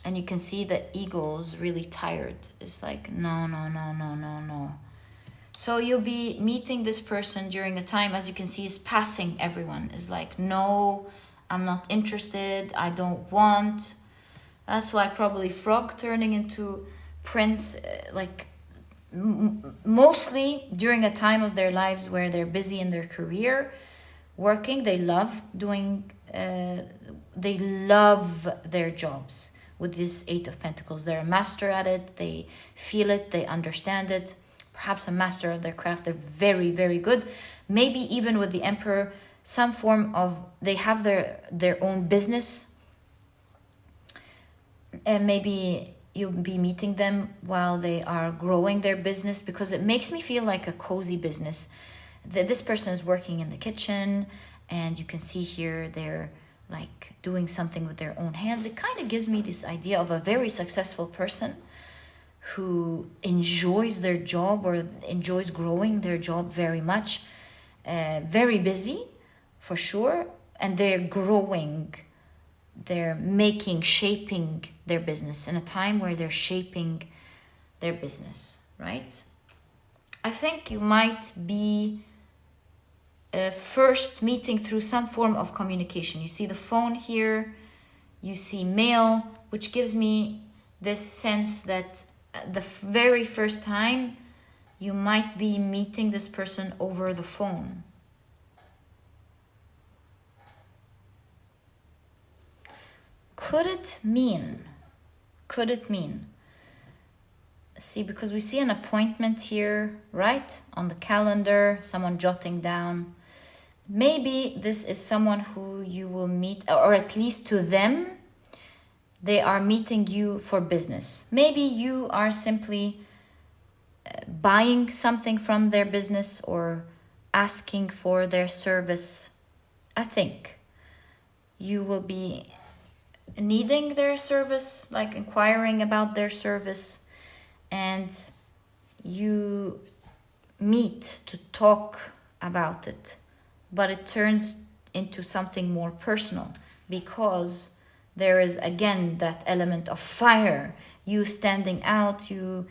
And you can see the ego's really tired. It's like, no, no, no, no, no, no. So you'll be meeting this person during a time, as you can see, is passing everyone. Is like, no, I'm not interested. I don't want. That's why probably frog turning into prince, like mostly during a time of their lives where they're busy in their career, working. They love doing, they love their jobs. With this Eight of Pentacles, they're a master at it. They feel it. They understand it. Perhaps a master of their craft. They're very, very good. Maybe even with the Emperor, some form of, they have their own business. And maybe you'll be meeting them while they are growing their business, because it makes me feel like a cozy business. This person is working in the kitchen, and you can see here they're like doing something with their own hands. It kind of gives me this idea of a very successful person who enjoys their job or enjoys growing their job very much. Very busy, for sure. And they're growing. They're shaping their business in a time where they're shaping their business, right? I think you might be first meeting through some form of communication. You see the phone here, you see mail, which gives me this sense that the very first time you might be meeting this person over the phone. Could it mean? See, because we see an appointment here, right? On the calendar, someone jotting down. Maybe this is someone who you will meet, or at least to them, they are meeting you for business. Maybe you are simply buying something from their business or asking for their service. I think you will be needing their service, like inquiring about their service, and you meet to talk about it. But it turns into something more personal, because there is again that element of fire. You standing out, you're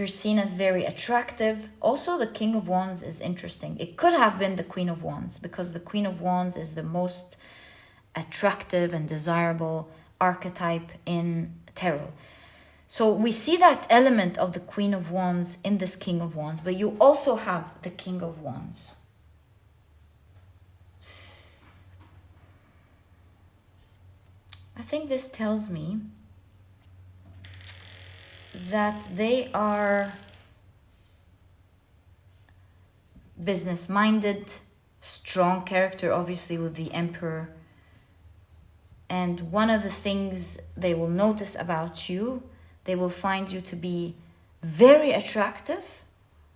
seen as very attractive. Also, the King of Wands is interesting. It could have been the Queen of Wands, because the Queen of Wands is the most attractive and desirable archetype in tarot. So we see that element of the Queen of Wands in this King of Wands, but you also have the King of Wands. I think this tells me that they are business-minded, strong character, obviously with the Emperor. And one of the things they will notice about you, they will find you to be very attractive,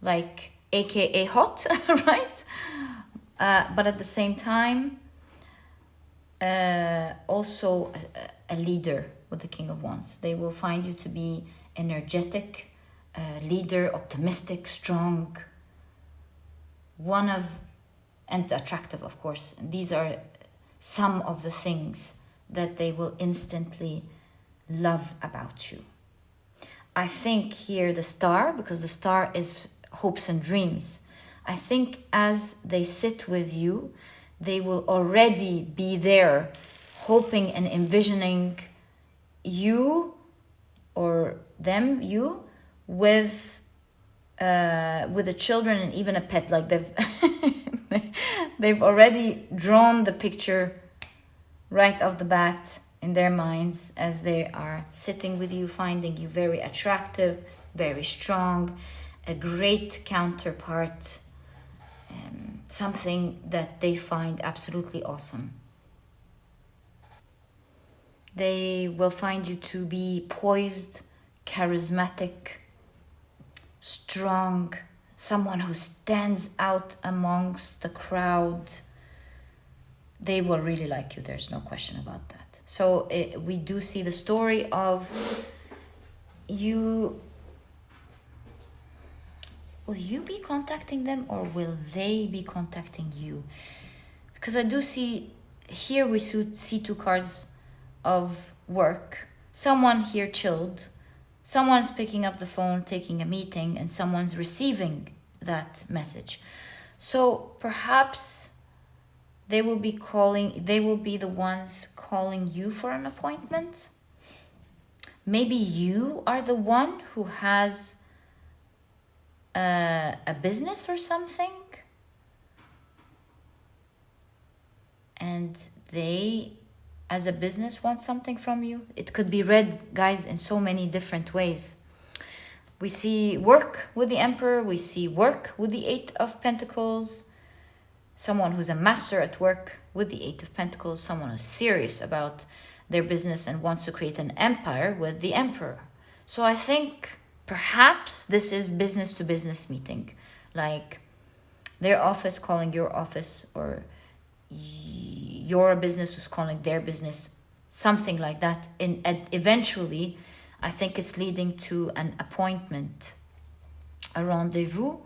like AKA hot, right? But at the same time, also a leader with the King of Wands. They will find you to be energetic, leader, optimistic, strong, and attractive, of course. These are some of the things that they will instantly love about you. I think here the star, because the star is hopes and dreams. I think as they sit with you, they will already be there hoping and envisioning you or them, you, with the children and even a pet. Like they've already drawn the picture right off the bat in their minds as they are sitting with you, finding you very attractive, very strong, a great counterpart, something that they find absolutely awesome. They will find you to be poised, charismatic, strong, someone who stands out amongst the crowd. They will really like you. There's no question about that. So we do see the story of you. Will you be contacting them or will they be contacting you? Because I do see, here we see two cards of work. Someone here chilled. Someone's picking up the phone, taking a meeting, and someone's receiving that message. So perhaps they will be the ones calling you for an appointment. Maybe you are the one who has a business or something, and they, as a business, want something from you. It could be read, guys, in so many different ways. We see work with the Emperor. We see work with the Eight of Pentacles. Someone who's a master at work with the Eight of Pentacles. Someone who's serious about their business and wants to create an empire with the Emperor. So I think perhaps this is business to business meeting. Like their office calling your office, or your business who's calling their business. Something like that. And eventually, I think it's leading to an appointment, a rendezvous,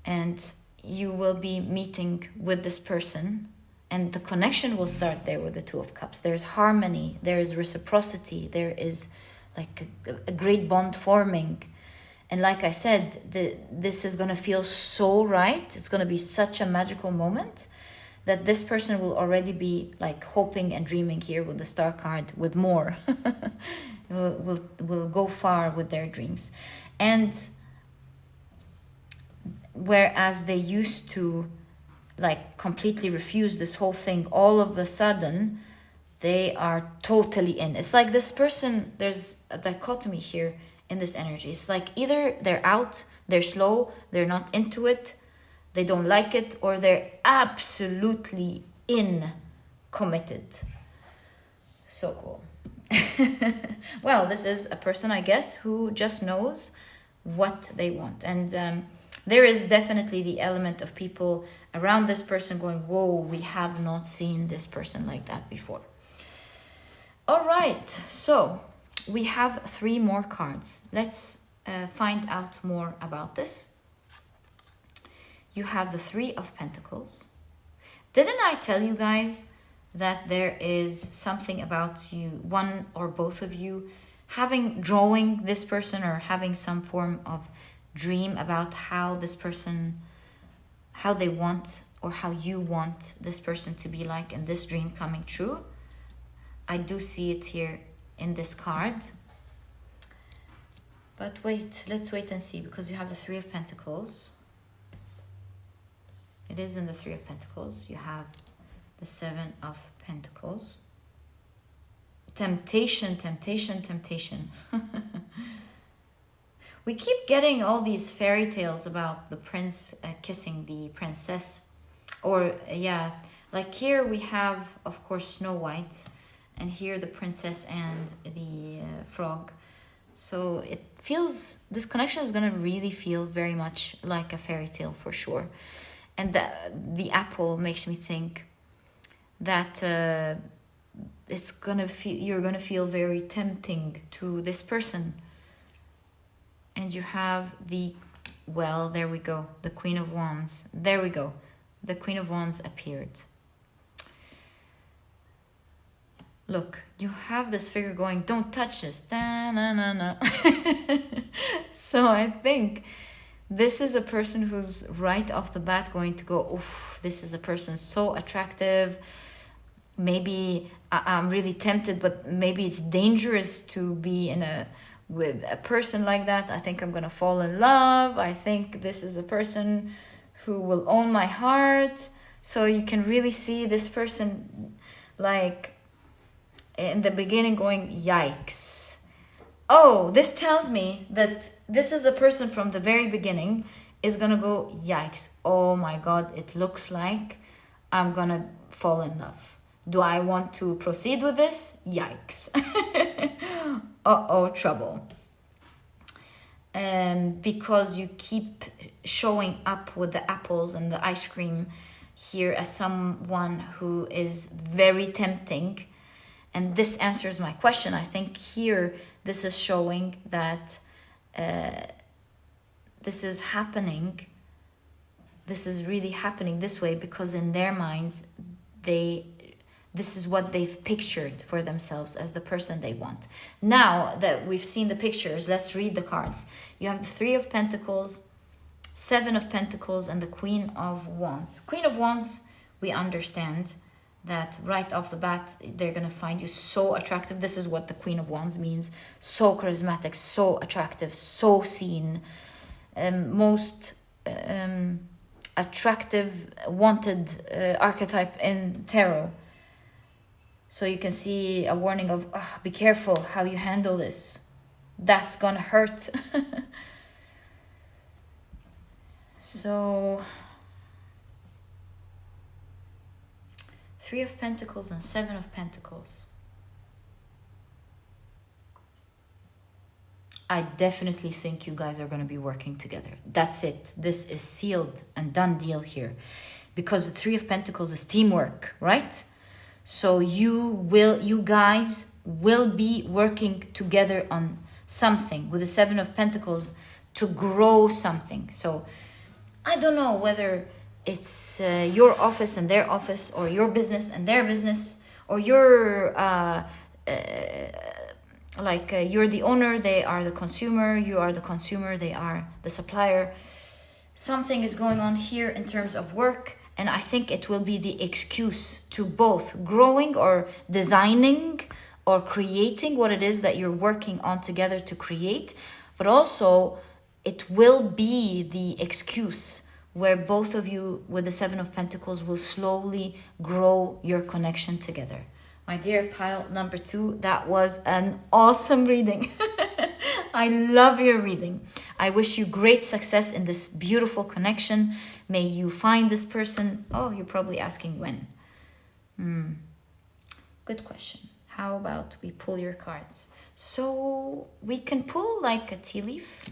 and you will be meeting with this person, and the connection will start there with the Two of Cups. There's harmony, there is reciprocity, there is like a great bond forming. And like I said, this is going to feel so right. It's going to be such a magical moment that this person will already be like hoping and dreaming here with the Star card with more. will go far with their dreams. And whereas they used to like completely refuse this whole thing, all of a sudden they are totally in. It's like this person, there's a dichotomy here in this energy. It's like either they're out, they're slow, they're not into it, they don't like it, or they're absolutely committed. So cool. Well, this is a person, I guess, who just knows what they want. And there is definitely the element of people around this person going, whoa, we have not seen this person like that before. All right, so we have 3 more cards. Let's find out more about this. You have the 3 of Pentacles. Didn't I tell you guys that there is something about you, one or both of you, drawing this person or having some form of dream about how this person, how they want or how you want this person to be like, and this dream coming true? I do see it here in this card. But wait, let's wait and see, because you have the 3 of Pentacles. It is in the 3 of Pentacles. You have the 7 of Pentacles. Temptation, temptation, temptation. We keep getting all these fairy tales about the prince kissing the princess. Or, yeah, like here we have, of course, Snow White. And here the princess and the frog. So it feels, this connection is going to really feel very much like a fairy tale for sure. And the apple makes me think that it's gonna feel, you're gonna feel very tempting to this person. And you have the, well, there we go, the Queen of Wands. There we go, the Queen of Wands appeared. Look, you have this figure going, don't touch this. Da-na-na-na. So I think this is a person who's right off the bat going to go, oof, this is a person so attractive. maybe I'm really tempted, but maybe it's dangerous to be with a person like that. I think I'm gonna fall in love. I think this is a person who will own my heart. So you can really see this person, like, in the beginning going, yikes. Oh, this tells me that this is a person from the very beginning is gonna go, yikes. Oh my God, it looks like I'm gonna fall in love. Do I want to proceed with this? Yikes. Uh-oh, trouble. Because you keep showing up with the apples and the ice cream here as someone who is very tempting. And this answers my question. I think here this is showing that this is happening. This is really happening this way because in their minds, this is what they've pictured for themselves as the person they want. Now that we've seen the pictures, let's read the cards. You have the Three of Pentacles, Seven of Pentacles, and the Queen of Wands. Queen of Wands, we understand that right off the bat, they're going to find you so attractive. This is what the Queen of Wands means. So charismatic, so attractive, so seen. Most attractive, wanted archetype in tarot. So you can see a warning of, be careful how you handle this. That's gonna hurt. So, Three of Pentacles and Seven of Pentacles. I definitely think you guys are going to be working together. That's it. This is sealed and done deal here. Because the Three of Pentacles is teamwork, right? So you guys will be working together on something with the Seven of Pentacles to grow something. So I don't know whether it's your office and their office, or your business and their business, or you're you're the owner, they are the consumer, you are the consumer, they are the supplier. Something is going on here in terms of work, and I think it will be the excuse to both growing or designing or creating what it is that you're working on together to create, but also it will be the excuse where both of you with the Seven of Pentacles will slowly grow your connection together. My dear pile number 2, that was an awesome reading. I love your reading. I wish you great success in this beautiful connection. May you find this person. Oh, you're probably asking when. Good question. How about we pull your cards? So we can pull like a tea leaf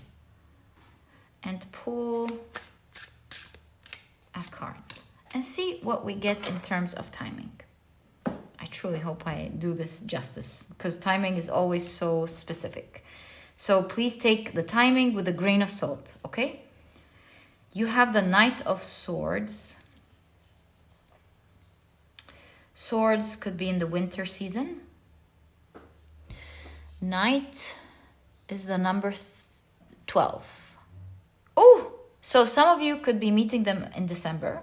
and pull a card and see what we get in terms of timing. I truly hope I do this justice because timing is always so specific. So please take the timing with a grain of salt, okay? You have the Knight of Swords. Swords could be in the winter season. Knight is the number 12. Oh, so some of you could be meeting them in December.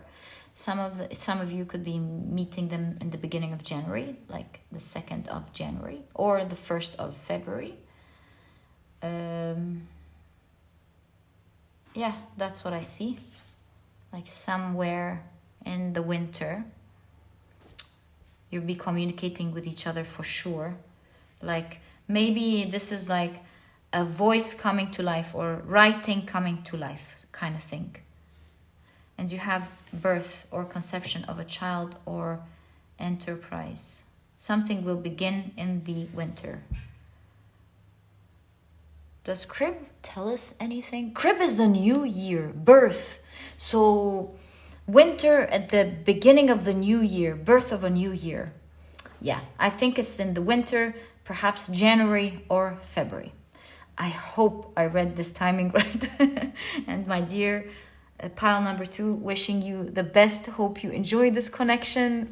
Some of you could be meeting them in the beginning of January, like the 2nd of January or the 1st of February. Yeah, that's what I see. Like somewhere in the winter, you'll be communicating with each other for sure. Like maybe this is like a voice coming to life or writing coming to life kind of thing. And you have birth or conception of a child or enterprise. Something will begin in the winter. Does Crib tell us anything? Crib is the new year, birth. So winter at the beginning of the new year, birth of a new year. Yeah, I think it's in the winter, perhaps January or February. I hope I read this timing right. And my dear pile number 2, wishing you the best. Hope you enjoyed this connection.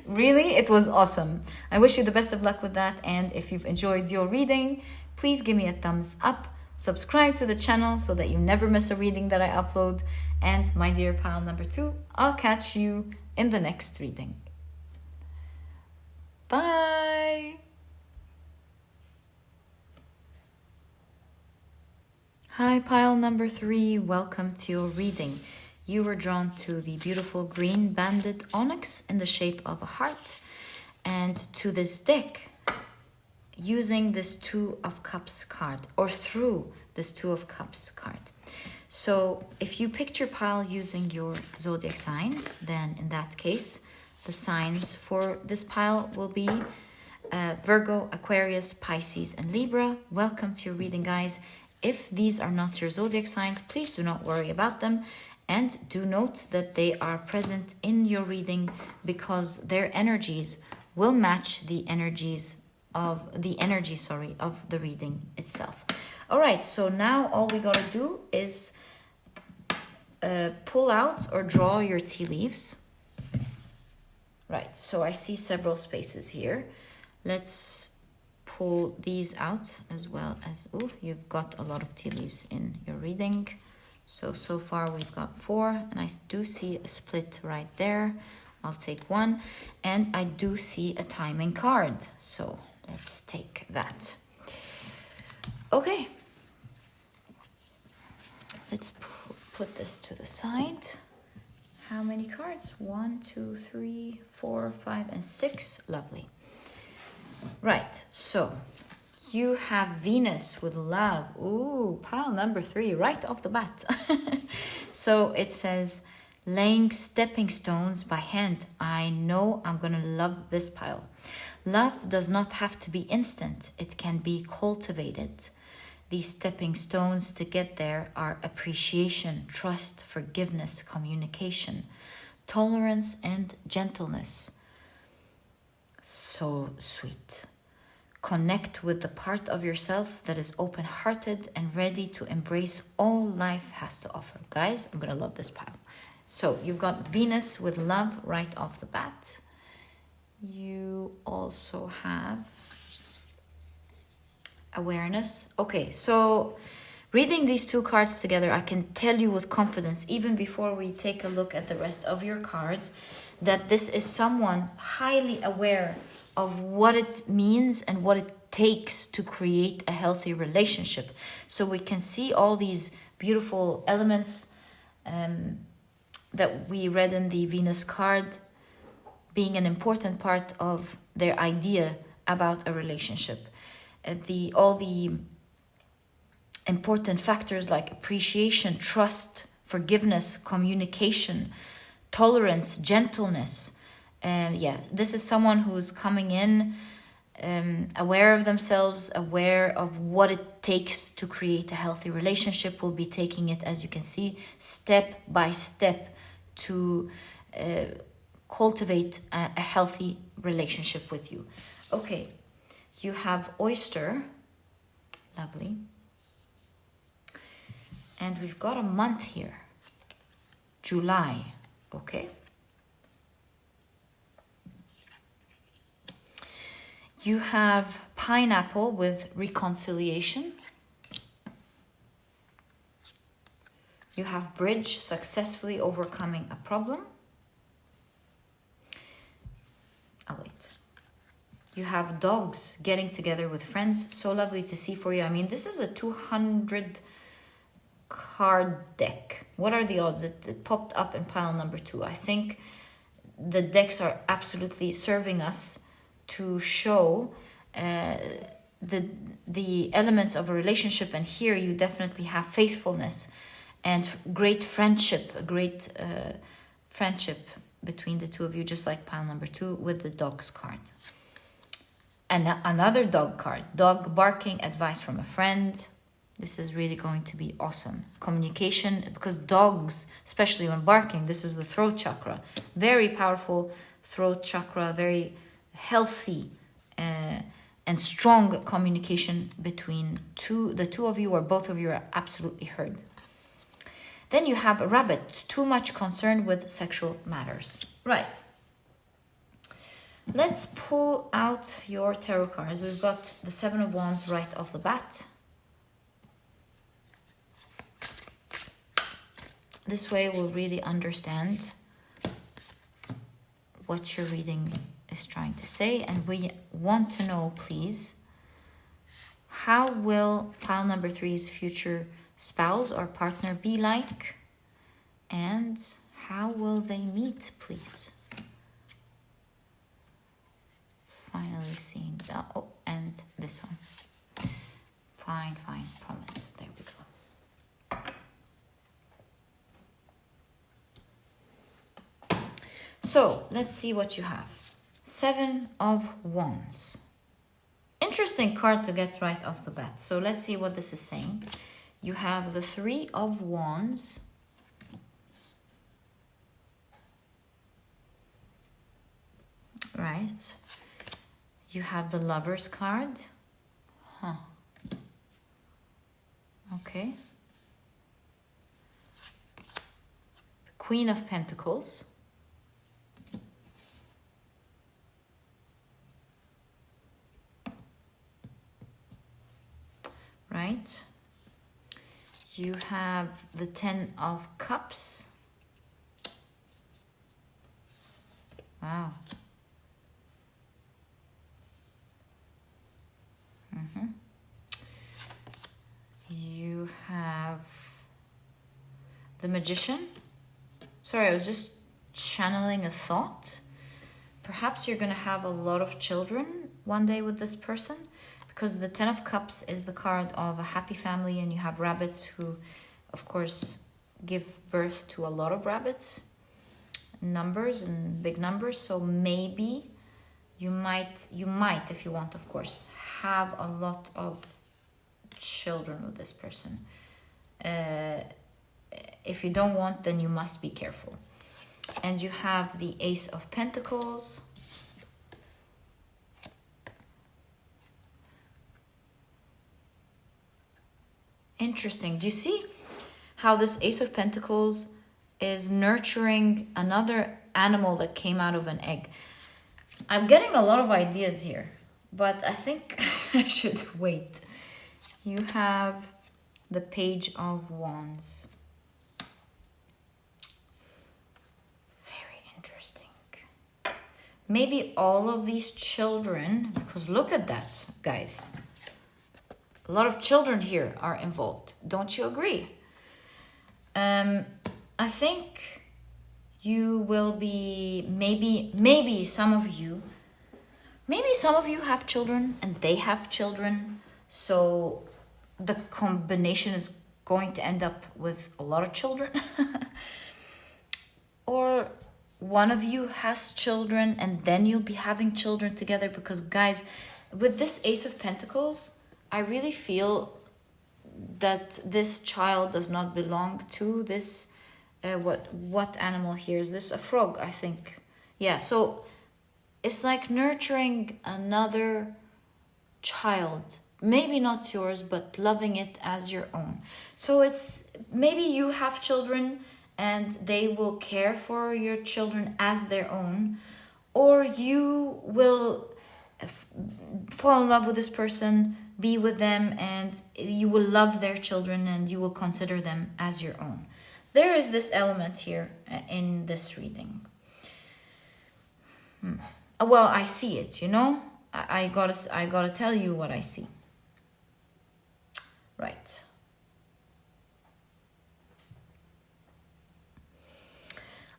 Really, it was awesome. I wish you the best of luck with that. And if you've enjoyed your reading, please give me a thumbs up. Subscribe to the channel so that you never miss a reading that I upload. And my dear pile number 2, I'll catch you in the next reading. Bye. Hi, pile number 3. Welcome to your reading. You were drawn to the beautiful green banded onyx in the shape of a heart, and to this deck using this Two of Cups card, or through this Two of Cups card. So if you picked your pile using your zodiac signs, then in that case, the signs for this pile will be Virgo, Aquarius, Pisces, and Libra. Welcome to your reading, guys. If these are not your zodiac signs, please do not worry about them. And do note that they are present in your reading because their energies will match the energies of the reading itself. All right, so now all we gotta do is pull out or draw your tea leaves. Right, so I see several spaces here. Let's pull these out as well as, oh, you've got a lot of tea leaves in your reading. So far we've got 4, and I do see a split right there. I'll take 1, and I do see a timing card. So let's take that. Okay. Let's put this to the side. How many cards? 1, 2, 3, 4, 5, and 6. Lovely. Right, so you have Venus with love. Ooh, pile number 3, right off the bat. So it says, laying stepping stones by hand. I know I'm gonna love this pile. Love does not have to be instant. It can be cultivated. These stepping stones to get there are appreciation, trust, forgiveness, communication, tolerance, and gentleness. So sweet. Connect with the part of yourself that is open-hearted and ready to embrace all life has to offer. Guys, I'm gonna love this pile. So you've got Venus with love right off the bat. You also have awareness. Okay, so reading these 2 cards together, I can tell you with confidence, even before we take a look at the rest of your cards, that this is someone highly aware of what it means and what it takes to create a healthy relationship. So we can see all these beautiful elements that we read in the Venus card being an important part of their idea about a relationship. All the important factors like appreciation, trust, forgiveness, communication, tolerance, gentleness. This is someone who's coming in aware of themselves, aware of what it takes to create a healthy relationship. Will be taking it, as you can see, step by step to cultivate a healthy relationship with you. Okay, you have oyster, lovely. And we've got a month here, July, okay? You have pineapple with reconciliation. You have bridge, successfully overcoming a problem. I'll wait. You have dogs, getting together with friends. So lovely to see for you. I mean, this is a 200 card deck. What are the odds? It popped up in pile number 2. I think the decks are absolutely serving us to show the elements of a relationship, and here you definitely have faithfulness and great friendship, a great friendship between the two of you, just like pile number 2 with the dogs card. And another dog card, dog barking, advice from a friend. This is really going to be awesome. Communication, because dogs, especially when barking, this is the throat chakra. Very powerful throat chakra, very healthy and strong communication between the two of you, or both of you are absolutely heard. Then you have a rabbit, too much concerned with sexual matters. Right. Let's pull out your tarot cards. We've got the 7 of Wands right off the bat. This way we'll really understand what your reading is trying to say, and we want to know, please, how will pile number 3's future spouse or partner be like, and how will they meet, please? Finally seeing that. Oh, and this one. Fine, promise. There we go. So let's see what you have. 7 of Wands. Interesting card to get right off the bat. So let's see what this is saying. You have the 3 of Wands. Right. You have the Lover's card. Huh. Okay. The Queen of Pentacles. Right. You have the 10 of Cups. Wow. You have the Magician. Sorry, I was just channeling a thought. Perhaps you're going to have a lot of children one day with this person, because the 10 of Cups is the card of a happy family, and you have rabbits who, of course, give birth to a lot of rabbits, numbers and big numbers. So maybe you might, if you want, of course, have a lot of children with this person. If you don't want, then you must be careful. And you have the Ace of Pentacles. Interesting. Do you see how this Ace of Pentacles is nurturing another animal that came out of an egg? I'm getting a lot of ideas here, but I think I should wait. You have the Page of Wands. Very interesting. Maybe all of these children, because look at that, guys. A lot of children here are involved. Don't you agree? I think you will be, maybe some of you have children and they have children. So the combination is going to end up with a lot of children. Or one of you has children and then you'll be having children together. Because guys, with this Ace of Pentacles, I really feel that this child does not belong to this, what animal here? Is this a frog, I think? Yeah, so it's like nurturing another child. Maybe not yours, but loving it as your own. So it's, maybe you have children and they will care for your children as their own. Or you will fall in love with this person, be with them, and you will love their children and you will consider them as your own. There is this element here in this reading. Well, I see it, you know. I gotta tell you what I see. Right.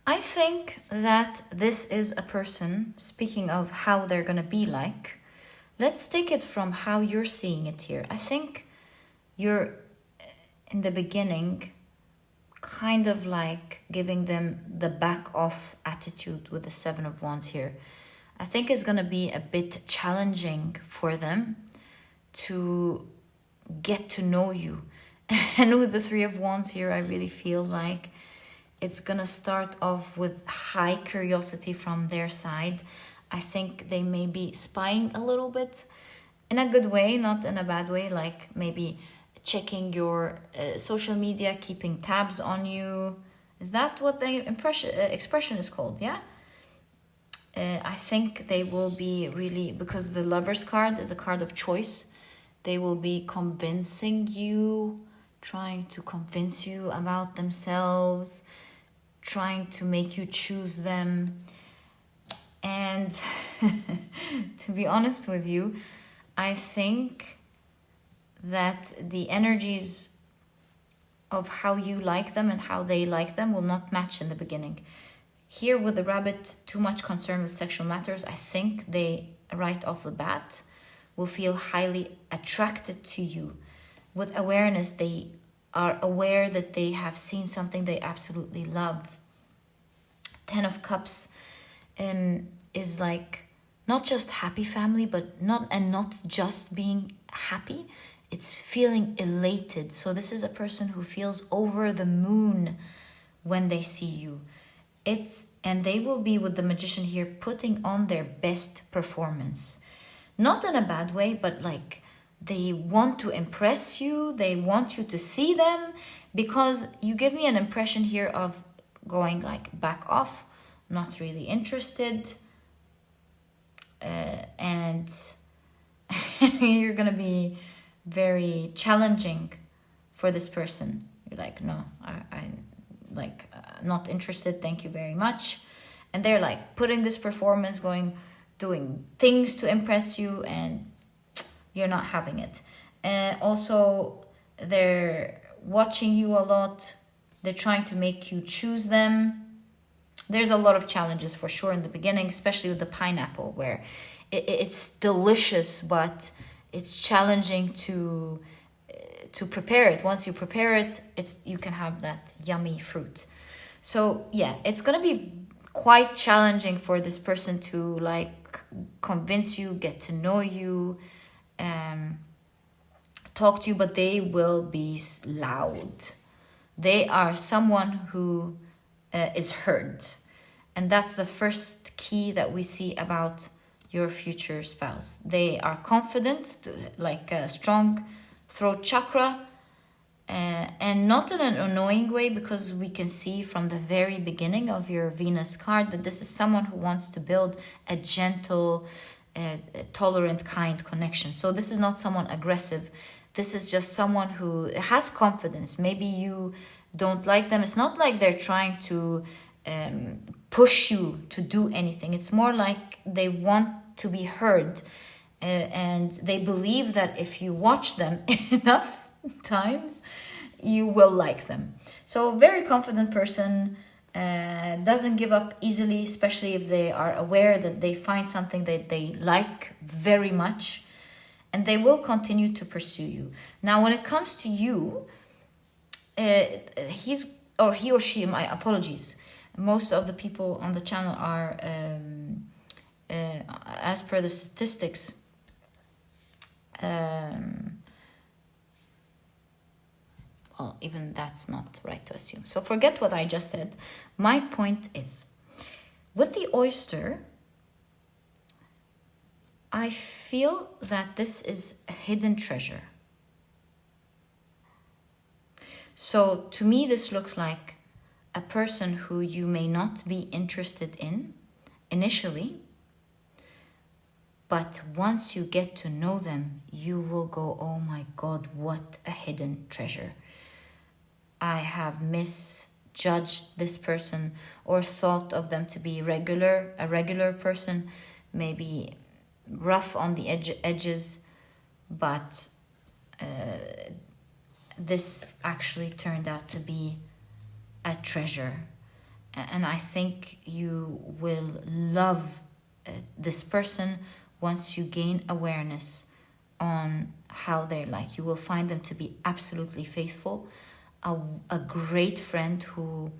I think that this is a person, speaking of how they're gonna be like, let's take it from how you're seeing it here. I think you're, in the beginning, kind of like giving them the back off attitude with the 7 of Wands here. I think it's going to be a bit challenging for them to get to know you. And with the 3 of Wands here, I really feel like it's going to start off with high curiosity from their side. I think they may be spying a little bit in a good way, not in a bad way, like maybe checking your social media, keeping tabs on you. Is that what the expression is called? Yeah. I think they will be really, because the Lover's card is a card of choice, they will be convincing you, trying to convince you about themselves, trying to make you choose them. And to be honest with you, I think that the energies of how you like them and how they like them will not match in the beginning. Here with the rabbit, too much concern with sexual matters, I think they, right off the bat, will feel highly attracted to you. With awareness, they are aware that they have seen something they absolutely love. 10 of Cups is like not just happy family, but not just being happy. It's feeling elated. So this is a person who feels over the moon when they see you. And they will be, with the Magician here, putting on their best performance. Not in a bad way, but like they want to impress you. They want you to see them, because you give me an impression here of going like back off, not really interested. And you're going to be very challenging for this person. You're like, no, I like not interested, thank you very much. And they're like putting this performance, doing things to impress you, and you're not having it. And also they're watching you a lot. They're trying to make you choose them. There's a lot of challenges for sure in the beginning, especially with the pineapple, where it's delicious, but it's challenging to prepare it. Once you prepare it, you can have that yummy fruit. So yeah, it's gonna be quite challenging for this person to like convince you, get to know you, talk to you, but they will be loud. They are someone who is heard. And that's the first key that we see about your future spouse. They are confident, like a strong throat chakra, and not in an annoying way, because we can see from the very beginning of your Venus card that this is someone who wants to build a gentle, tolerant, kind connection. So this is not someone aggressive. This is just someone who has confidence. Maybe you don't like them. It's not like they're trying to push you to do anything. It's more like they want to be heard, and they believe that if you watch them enough times, you will like them. So very confident person, doesn't give up easily, especially if they are aware that they find something that they like very much, and they will continue to pursue you. Now when it comes to you, he or she, my apologies, most of the people on the channel are as per the statistics, well, even that's not right to assume. So forget what I just said. My point is, with the oyster, I feel that this is a hidden treasure. So to me, this looks like a person who you may not be interested in initially, but once you get to know them, you will go, oh my God, what a hidden treasure. I have misjudged this person or thought of them to be a regular person, maybe rough on the edges, but this actually turned out to be a treasure. And I think you will love this person once you gain awareness on how they're like. You will find them to be absolutely faithful, a great friend who,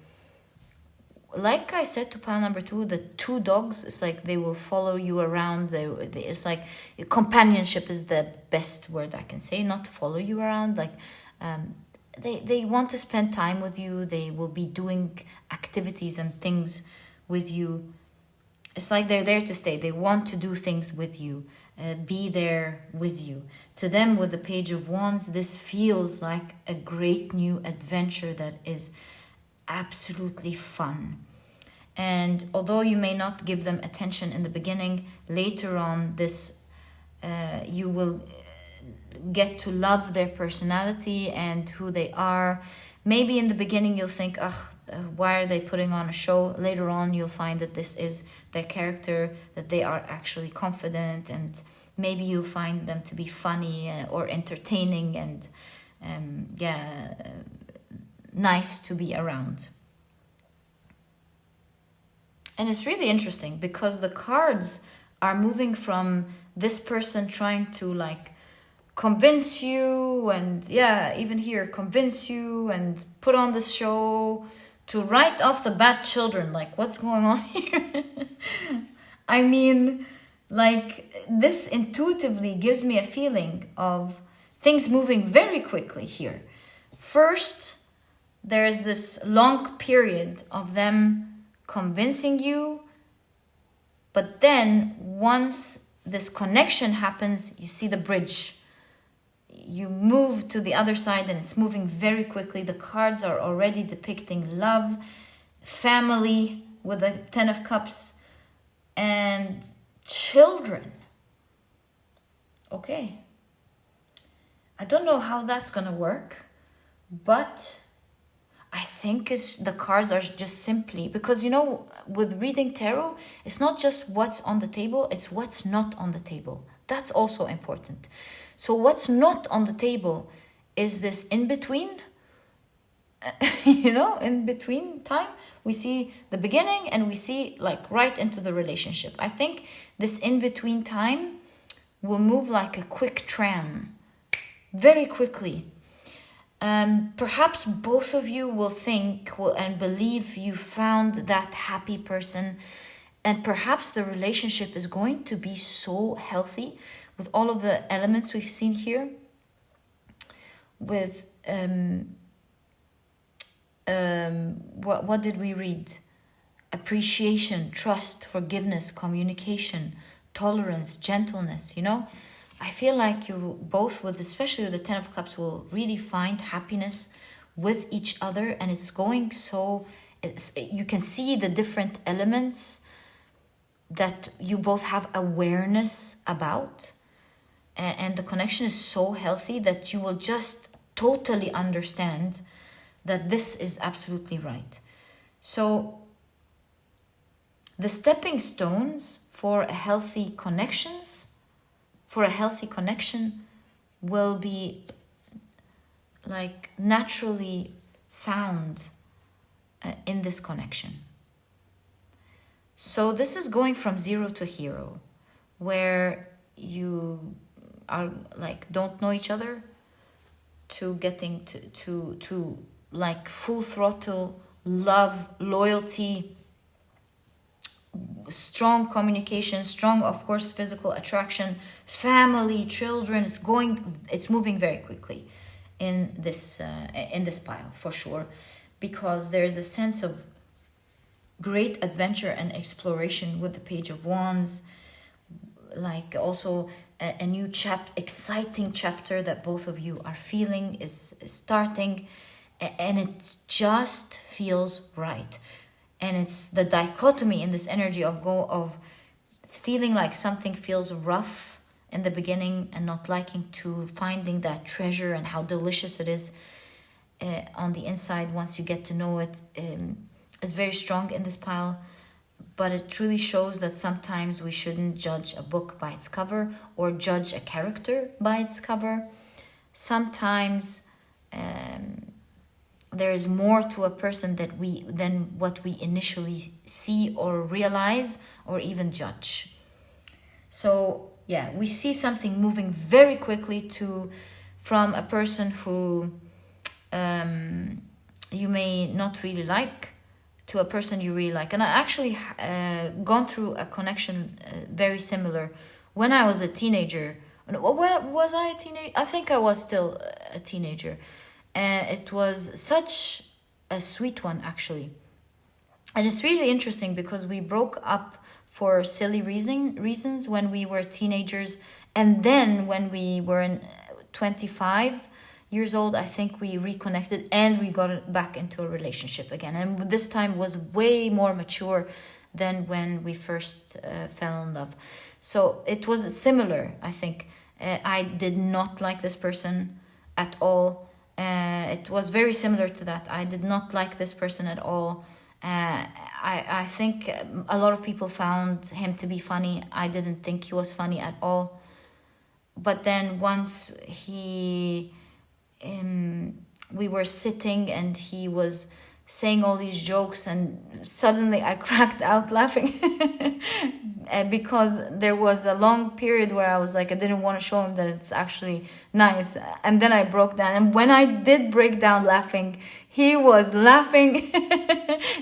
like I said to pile number 2, the 2 dogs, it's like they will follow you around. It's like companionship is the best word I can say, not follow you around. Like they want to spend time with you. They will be doing activities and things with you. It's like they're there to stay. They want to do things with you, be there with you. To them, with the Page of Wands, this feels like a great new adventure that is absolutely fun. And although you may not give them attention in the beginning, later on you will get to love their personality and who they are. maybe in the beginning you'll think, why are they putting on a show? Later on, you'll find that this is their character, that they are actually confident, and maybe you find them to be funny or entertaining and nice to be around. And it's really interesting because the cards are moving from this person trying to like convince you, and even here, convince you and put on the show, to right off the bat children. Like, what's going on here? I mean, like, this intuitively gives me a feeling of things moving very quickly here. First, there's this long period of them convincing you, but then once this connection happens, you see the bridge. You move to the other side and it's moving very quickly. The cards are already depicting love, family with the 10 of Cups, and children. Okay. I don't know how that's going to work, but I think the cards are just simply, because with reading tarot, it's not just what's on the table, it's what's not on the table. That's also important. So what's not on the table is this in-between, in between time. We see the beginning and we see like right into the relationship. I think this in-between time will move like a quick tram, very quickly. Perhaps both of you will think and believe you found that happy person, and perhaps the relationship is going to be so healthy with all of the elements we've seen here, with what did we read? Appreciation, trust, forgiveness, communication, tolerance, gentleness. I feel like you both, especially with the 10 of Cups, will really find happiness with each other, and it's going so. You can see the different elements that you both have awareness about, and the connection is so healthy that you will just totally understand that this is absolutely right. So the stepping stones for a healthy connection will be like naturally found in this connection. So this is going from 0 to hero, where you are like don't know each other, to getting to like full throttle love, loyalty, strong communication, strong, of course, physical attraction, family, children. It's moving very quickly in this pile, for sure, because there is a sense of great adventure and exploration with the Page of Wands, like also a new exciting chapter that both of you are feeling is starting, and it just feels right. And it's the dichotomy in this energy of feeling like something feels rough in the beginning and not liking, to finding that treasure and how delicious it is on the inside once you get to know it, is very strong in this pile. But it truly shows that sometimes we shouldn't judge a book by its cover or judge a character by its cover. Sometimes there is more to a person than what we initially see or realize or even judge. So yeah, we see something moving very quickly from a person who you may not really like to a person you really like. And I actually gone through a connection very similar when I was a teenager. Was I a teenager? I think I was still a teenager. And it was such a sweet one, actually. And it's really interesting because we broke up for silly reasons when we were teenagers. And then when we were 25 years old, I think we reconnected and we got back into a relationship again. And this time was way more mature than when we first fell in love. So it was similar, I think. I did not like this person at all. It was very similar to that. I did not like this person at all. I think a lot of people found him to be funny. I didn't think he was funny at all. But then once we were sitting and he was saying all these jokes, and suddenly I cracked out laughing because there was a long period where I was like, I didn't want to show him that it's actually nice. And then I broke down. And when I did break down laughing, he was laughing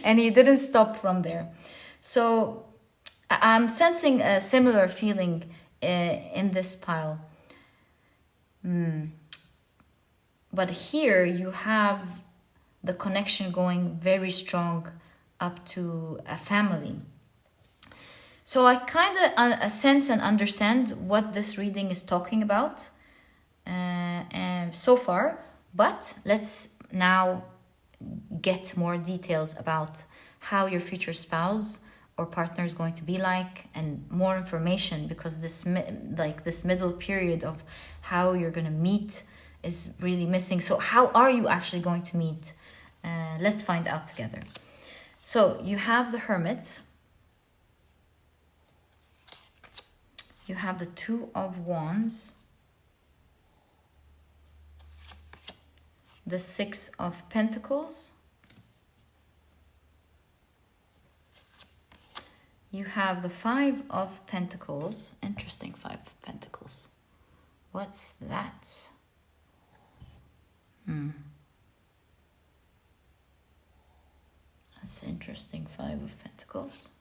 and he didn't stop from there. So I'm sensing a similar feeling in this pile. But here you have the connection going very strong up to a family. So I kind of sense and understand what this reading is talking about so far, but let's now get more details about how your future spouse or partner is going to be like, and more information, because this middle period of how you're going to meet is really missing. So how are you actually going to meet? Let's find out together. So you have the Hermit. You have the Two of Wands. The Six of Pentacles. You have the Five of Pentacles. Interesting, Five of Pentacles. What's that? That's interesting, Five of Pentacles.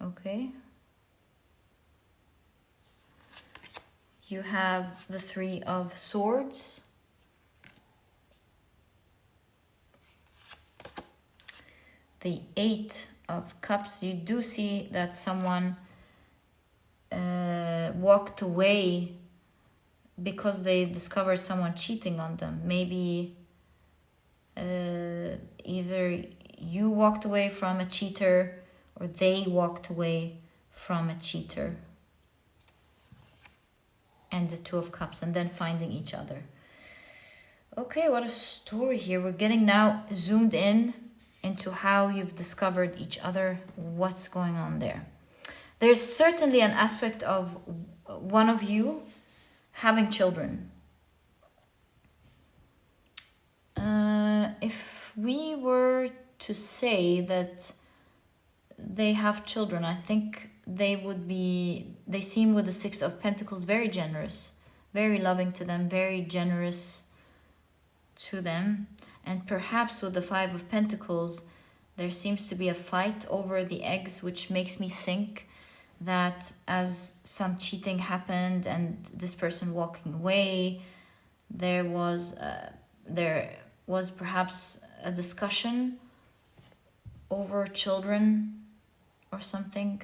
Okay. You have the Three of Swords. The Eight of Cups. You do see that someone walked away because they discovered someone cheating on them. Maybe either you walked away from a cheater or they walked away from a cheater. And the Two of Cups, and then finding each other. Okay, what a story here. We're getting now zoomed in into how you've discovered each other, what's going on there. There's certainly an aspect of one of you having children. If we were to say that they have children, I think they seem with the Six of Pentacles very generous, very loving to them, very generous to them. And perhaps with the Five of Pentacles, there seems to be a fight over the eggs, which makes me think that as some cheating happened and this person walking away, there was perhaps a discussion over children or something.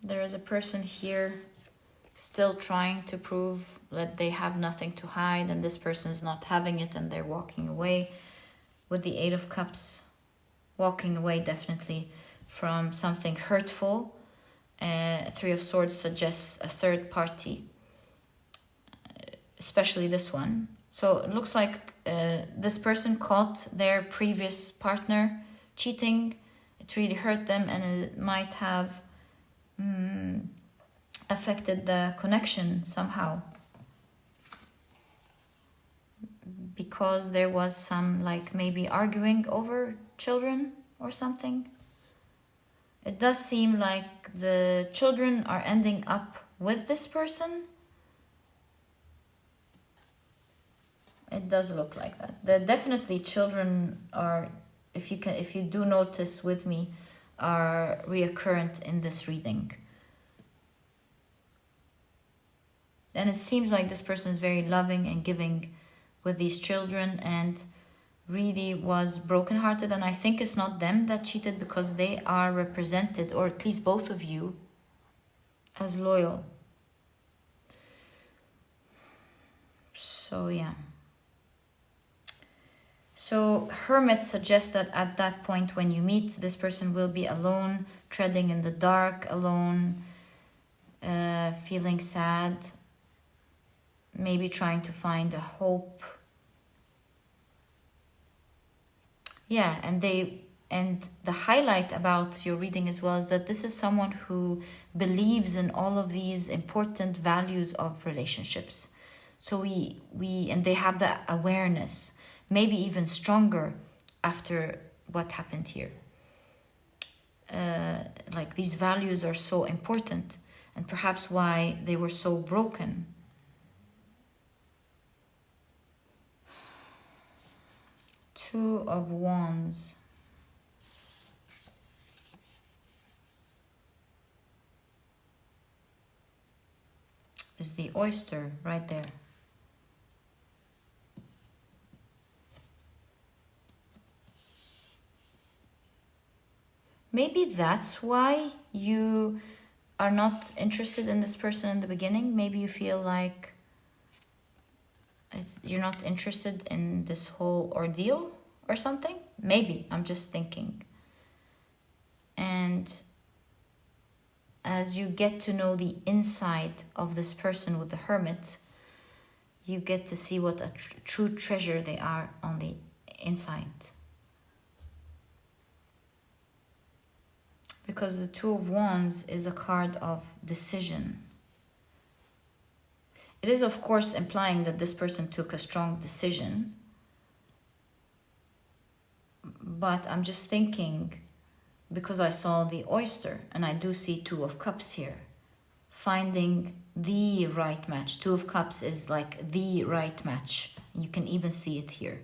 There is a person here still trying to prove that they have nothing to hide, and this person is not having it and they're walking away. With the Eight of Cups, walking away definitely from something hurtful. Three of Swords suggests a third party, especially this one. So it looks like this person caught their previous partner cheating. It really hurt them, and it might have affected the connection somehow, because there was some maybe arguing over children or something. It does seem like the children are ending up with this person. It does look like that. There definitely children are, if you do notice with me, are reoccurrent in this reading. And it seems like this person is very loving and giving with these children, and really was brokenhearted. And I think it's not them that cheated, because they are represented, or at least both of you, as loyal. So yeah. So Hermit suggests that at that point when you meet, this person will be alone, treading in the dark, alone, feeling sad, maybe trying to find a hope. Yeah, and the highlight about your reading as well is that this is someone who believes in all of these important values of relationships. So and they have that awareness, maybe even stronger after what happened here. Like these values are so important, and perhaps why they were so broken. Two of Wands. Is the oyster right there. Maybe that's why you are not interested in this person in the beginning. Maybe you feel like you're not interested in this whole ordeal or something. Maybe, I'm just thinking. And as you get to know the inside of this person with the Hermit, you get to see what a true treasure they are on the inside. Because the Two of Wands is a card of decision. It is, of course, implying that this person took a strong decision. But I'm just thinking, because I saw the oyster, and I do see Two of Cups here, finding the right match. Two of Cups is like the right match. You can even see it here.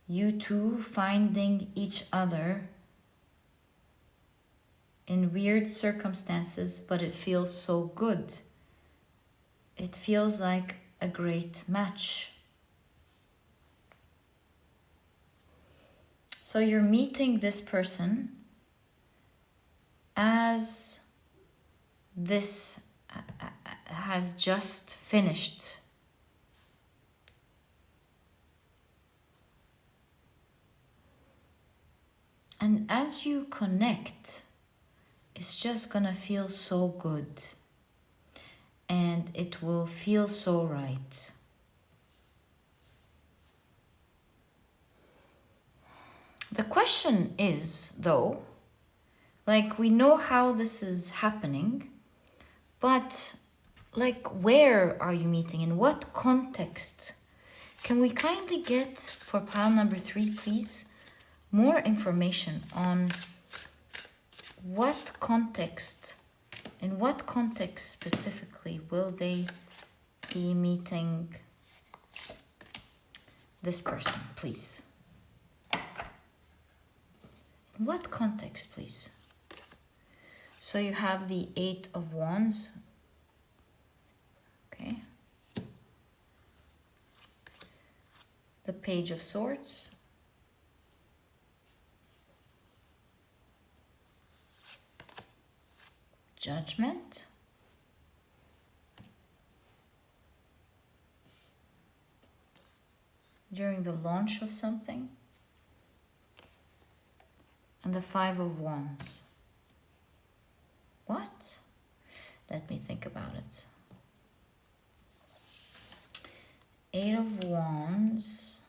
You two finding each other in weird circumstances, but it feels so good. It feels like a great match. So you're meeting this person as this has just finished. And as you connect, it's just gonna feel so good. And it will feel so right. The question is, though, like, we know how this is happening, but like, where are you meeting? In what context? Can we kindly get, for pile number 3, please, more information on what context, in what context specifically will they be meeting this person, please? In what context, please? So you have the 8 of Wands. Okay. The Page of Swords. Judgment. During the launch of something. And the 5 of Wands. What? Let me think about it. 8 of Wands.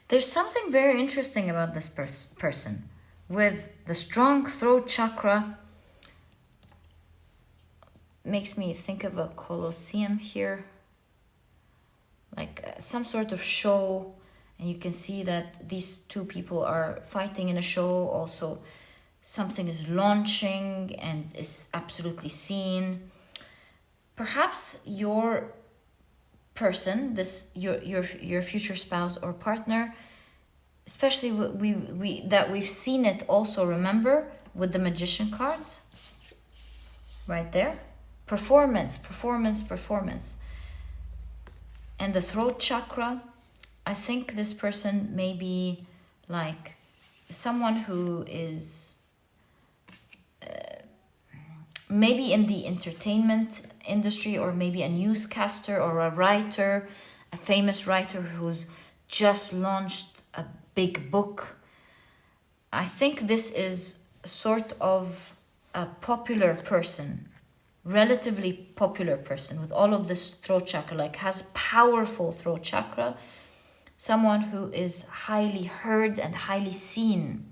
There's something very interesting about this person. With the strong throat chakra, makes me think of a Colosseum here. Like some sort of show. And you can see that these two people are fighting in a show. Also, something is launching and is absolutely seen. Perhaps your person, your future spouse or partner, especially we've seen it also, remember, with the Magician card right there. Performance. And the throat chakra, I think this person may be like someone who is maybe in the entertainment industry, or maybe a newscaster or a writer, a famous writer who's just launched a big book. I think this is sort of a popular person, relatively popular person with all of this throat chakra, like has powerful throat chakra, someone who is highly heard and highly seen.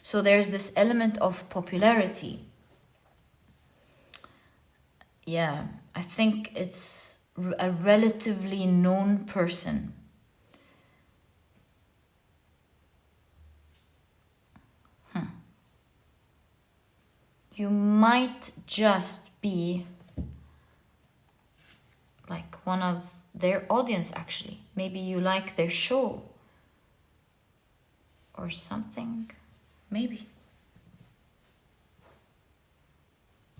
So there's this element of popularity. Yeah, I think it's a relatively known person. You might just be like one of their audience, actually. Maybe you like their show or something. Maybe.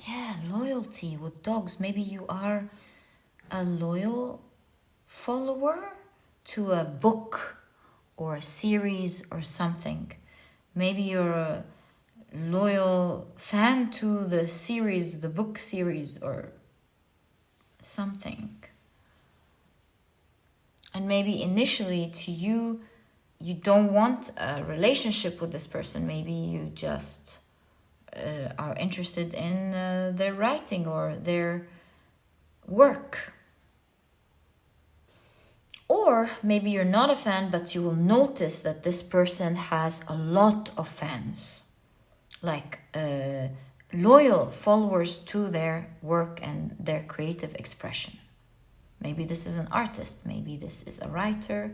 Yeah, loyalty with dogs. Maybe you are a loyal follower to a book or a series or something. Maybe you're a loyal fan to the series, the book series or something. And maybe initially to you, you don't want a relationship with this person. Maybe you just are interested in their writing or their work. Or maybe you're not a fan, but you will notice that this person has a lot of fans, like loyal followers to their work and their creative expression. Maybe this is an artist, maybe this is a writer,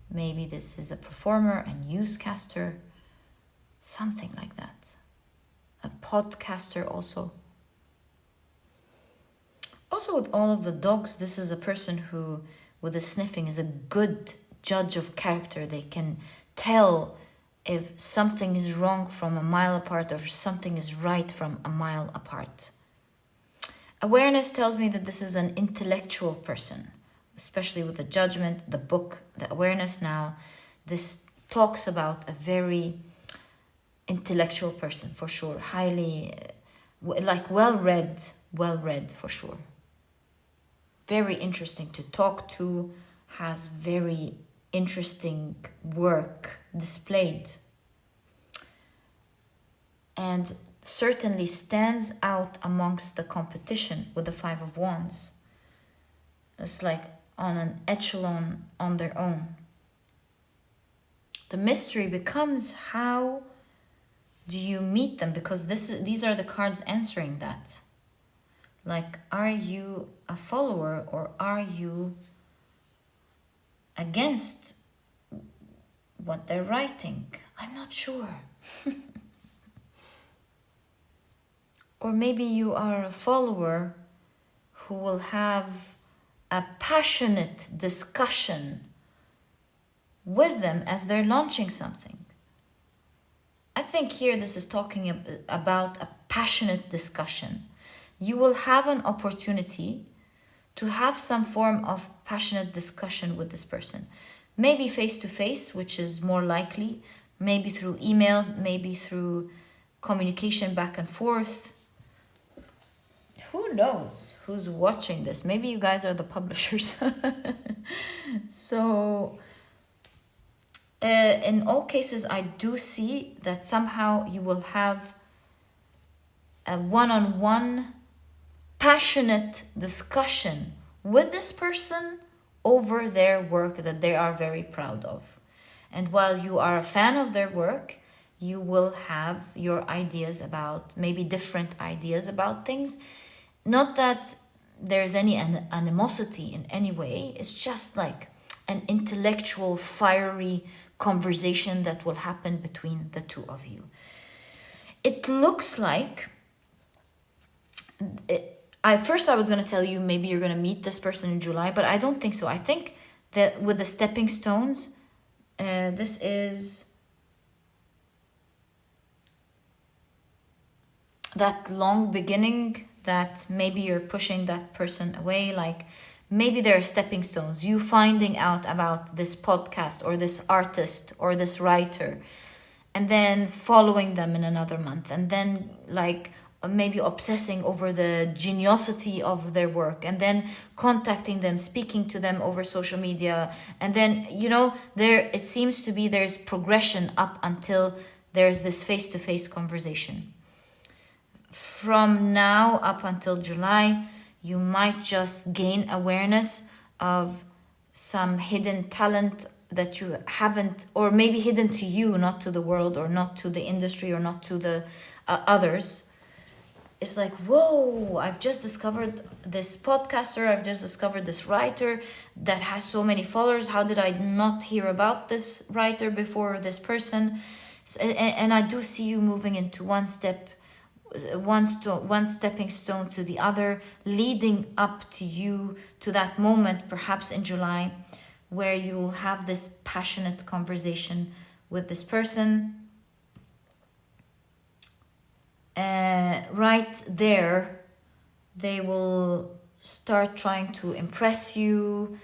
maybe this is a performer, a newscaster, something like that. A podcaster also. Also with all of the dogs, this is a person who, with the sniffing, is a good judge of character. They can tell if something is wrong from a mile apart or if something is right from a mile apart. Awareness tells me that this is an intellectual person, especially with the judgment, the book, the awareness now. This talks about a very intellectual person for sure, highly, like well-read for sure. Very interesting to talk to, has very interesting work displayed, and certainly stands out amongst the competition with the Five of Wands. It's like on an echelon on their own. The mystery becomes, how do you meet them? Because these are the cards answering that. Like, are you a follower or are you against what they're writing? I'm not sure. Or maybe you are a follower who will have a passionate discussion with them as they're launching something. I think here this is talking about a passionate discussion. You will have an opportunity to have some form of passionate discussion with this person. Maybe face to face, which is more likely. Maybe through email, maybe through communication back and forth. Who knows who's watching this? Maybe you guys are the publishers. So, in all cases, I do see that somehow you will have a one-on-one passionate discussion with this person over their work that they are very proud of. And while you are a fan of their work, you will have your ideas about, maybe different ideas about things. Not that there's any animosity in any way. It's just like an intellectual, fiery conversation that will happen between the two of you. It looks like... I was going to tell you maybe you're going to meet this person in July, but I don't think so. I think that with the stepping stones, this is that long beginning that maybe you're pushing that person away. Like maybe there are stepping stones, you finding out about this podcast or this artist or this writer, and then following them in another month, and then like maybe obsessing over the geniosity of their work, and then contacting them, speaking to them over social media, and then there it seems to be there's progression up until there's this face-to-face conversation. From now up until July, you might just gain awareness of some hidden talent that you haven't, or maybe hidden to you, not to the world, or not to the industry, or not to the others. It's like, whoa, I've just discovered this podcaster, I've just discovered this writer that has so many followers. How did I not hear about this writer before, this person? And I do see you moving into one stepping stone to the other, leading up to you to that moment, perhaps in July, where you'll have this passionate conversation with this person. Right there, they will start trying to impress you.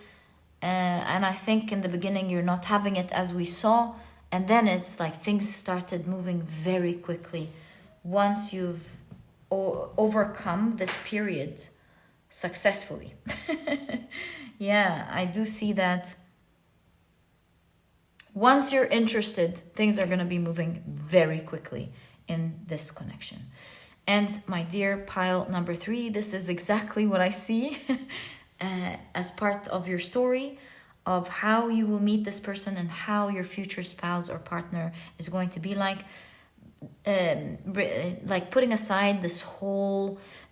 And I think in the beginning you're not having it, as we saw. And then it's like things started moving very quickly once you've overcome this period successfully. Yeah, I do see that. Once you're interested, things are going to be moving very quickly in this connection. And my dear pile number 3, this is exactly what I see as part of your story of how you will meet this person and how your future spouse or partner is going to be like putting aside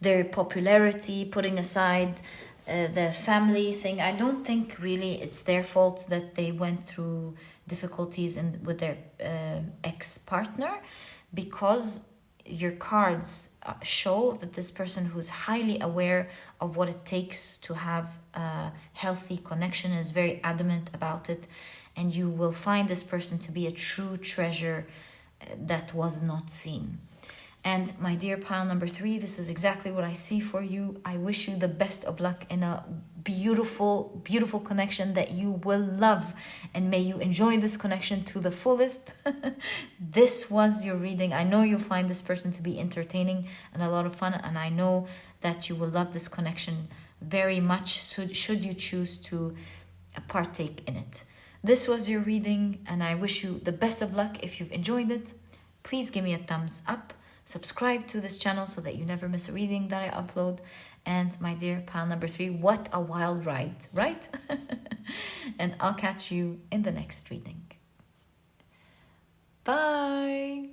their popularity, putting aside the family thing. I don't think really it's their fault that they went through difficulties with their ex-partner, because your cards show that this person who's highly aware of what it takes to have a healthy connection is very adamant about it, and you will find this person to be a true treasure that was not seen. And my dear pile number 3, this is exactly what I see for you. I wish you the best of luck in a beautiful, beautiful connection that you will love. And may you enjoy this connection to the fullest. This was your reading. I know you'll find this person to be entertaining and a lot of fun. And I know that you will love this connection very much, should you choose to partake in it. This was your reading, and I wish you the best of luck. If you've enjoyed it, please give me a thumbs up. Subscribe to this channel so that you never miss a reading that I upload. And my dear pile number 3, what a wild ride, right? And I'll catch you in the next reading. Bye.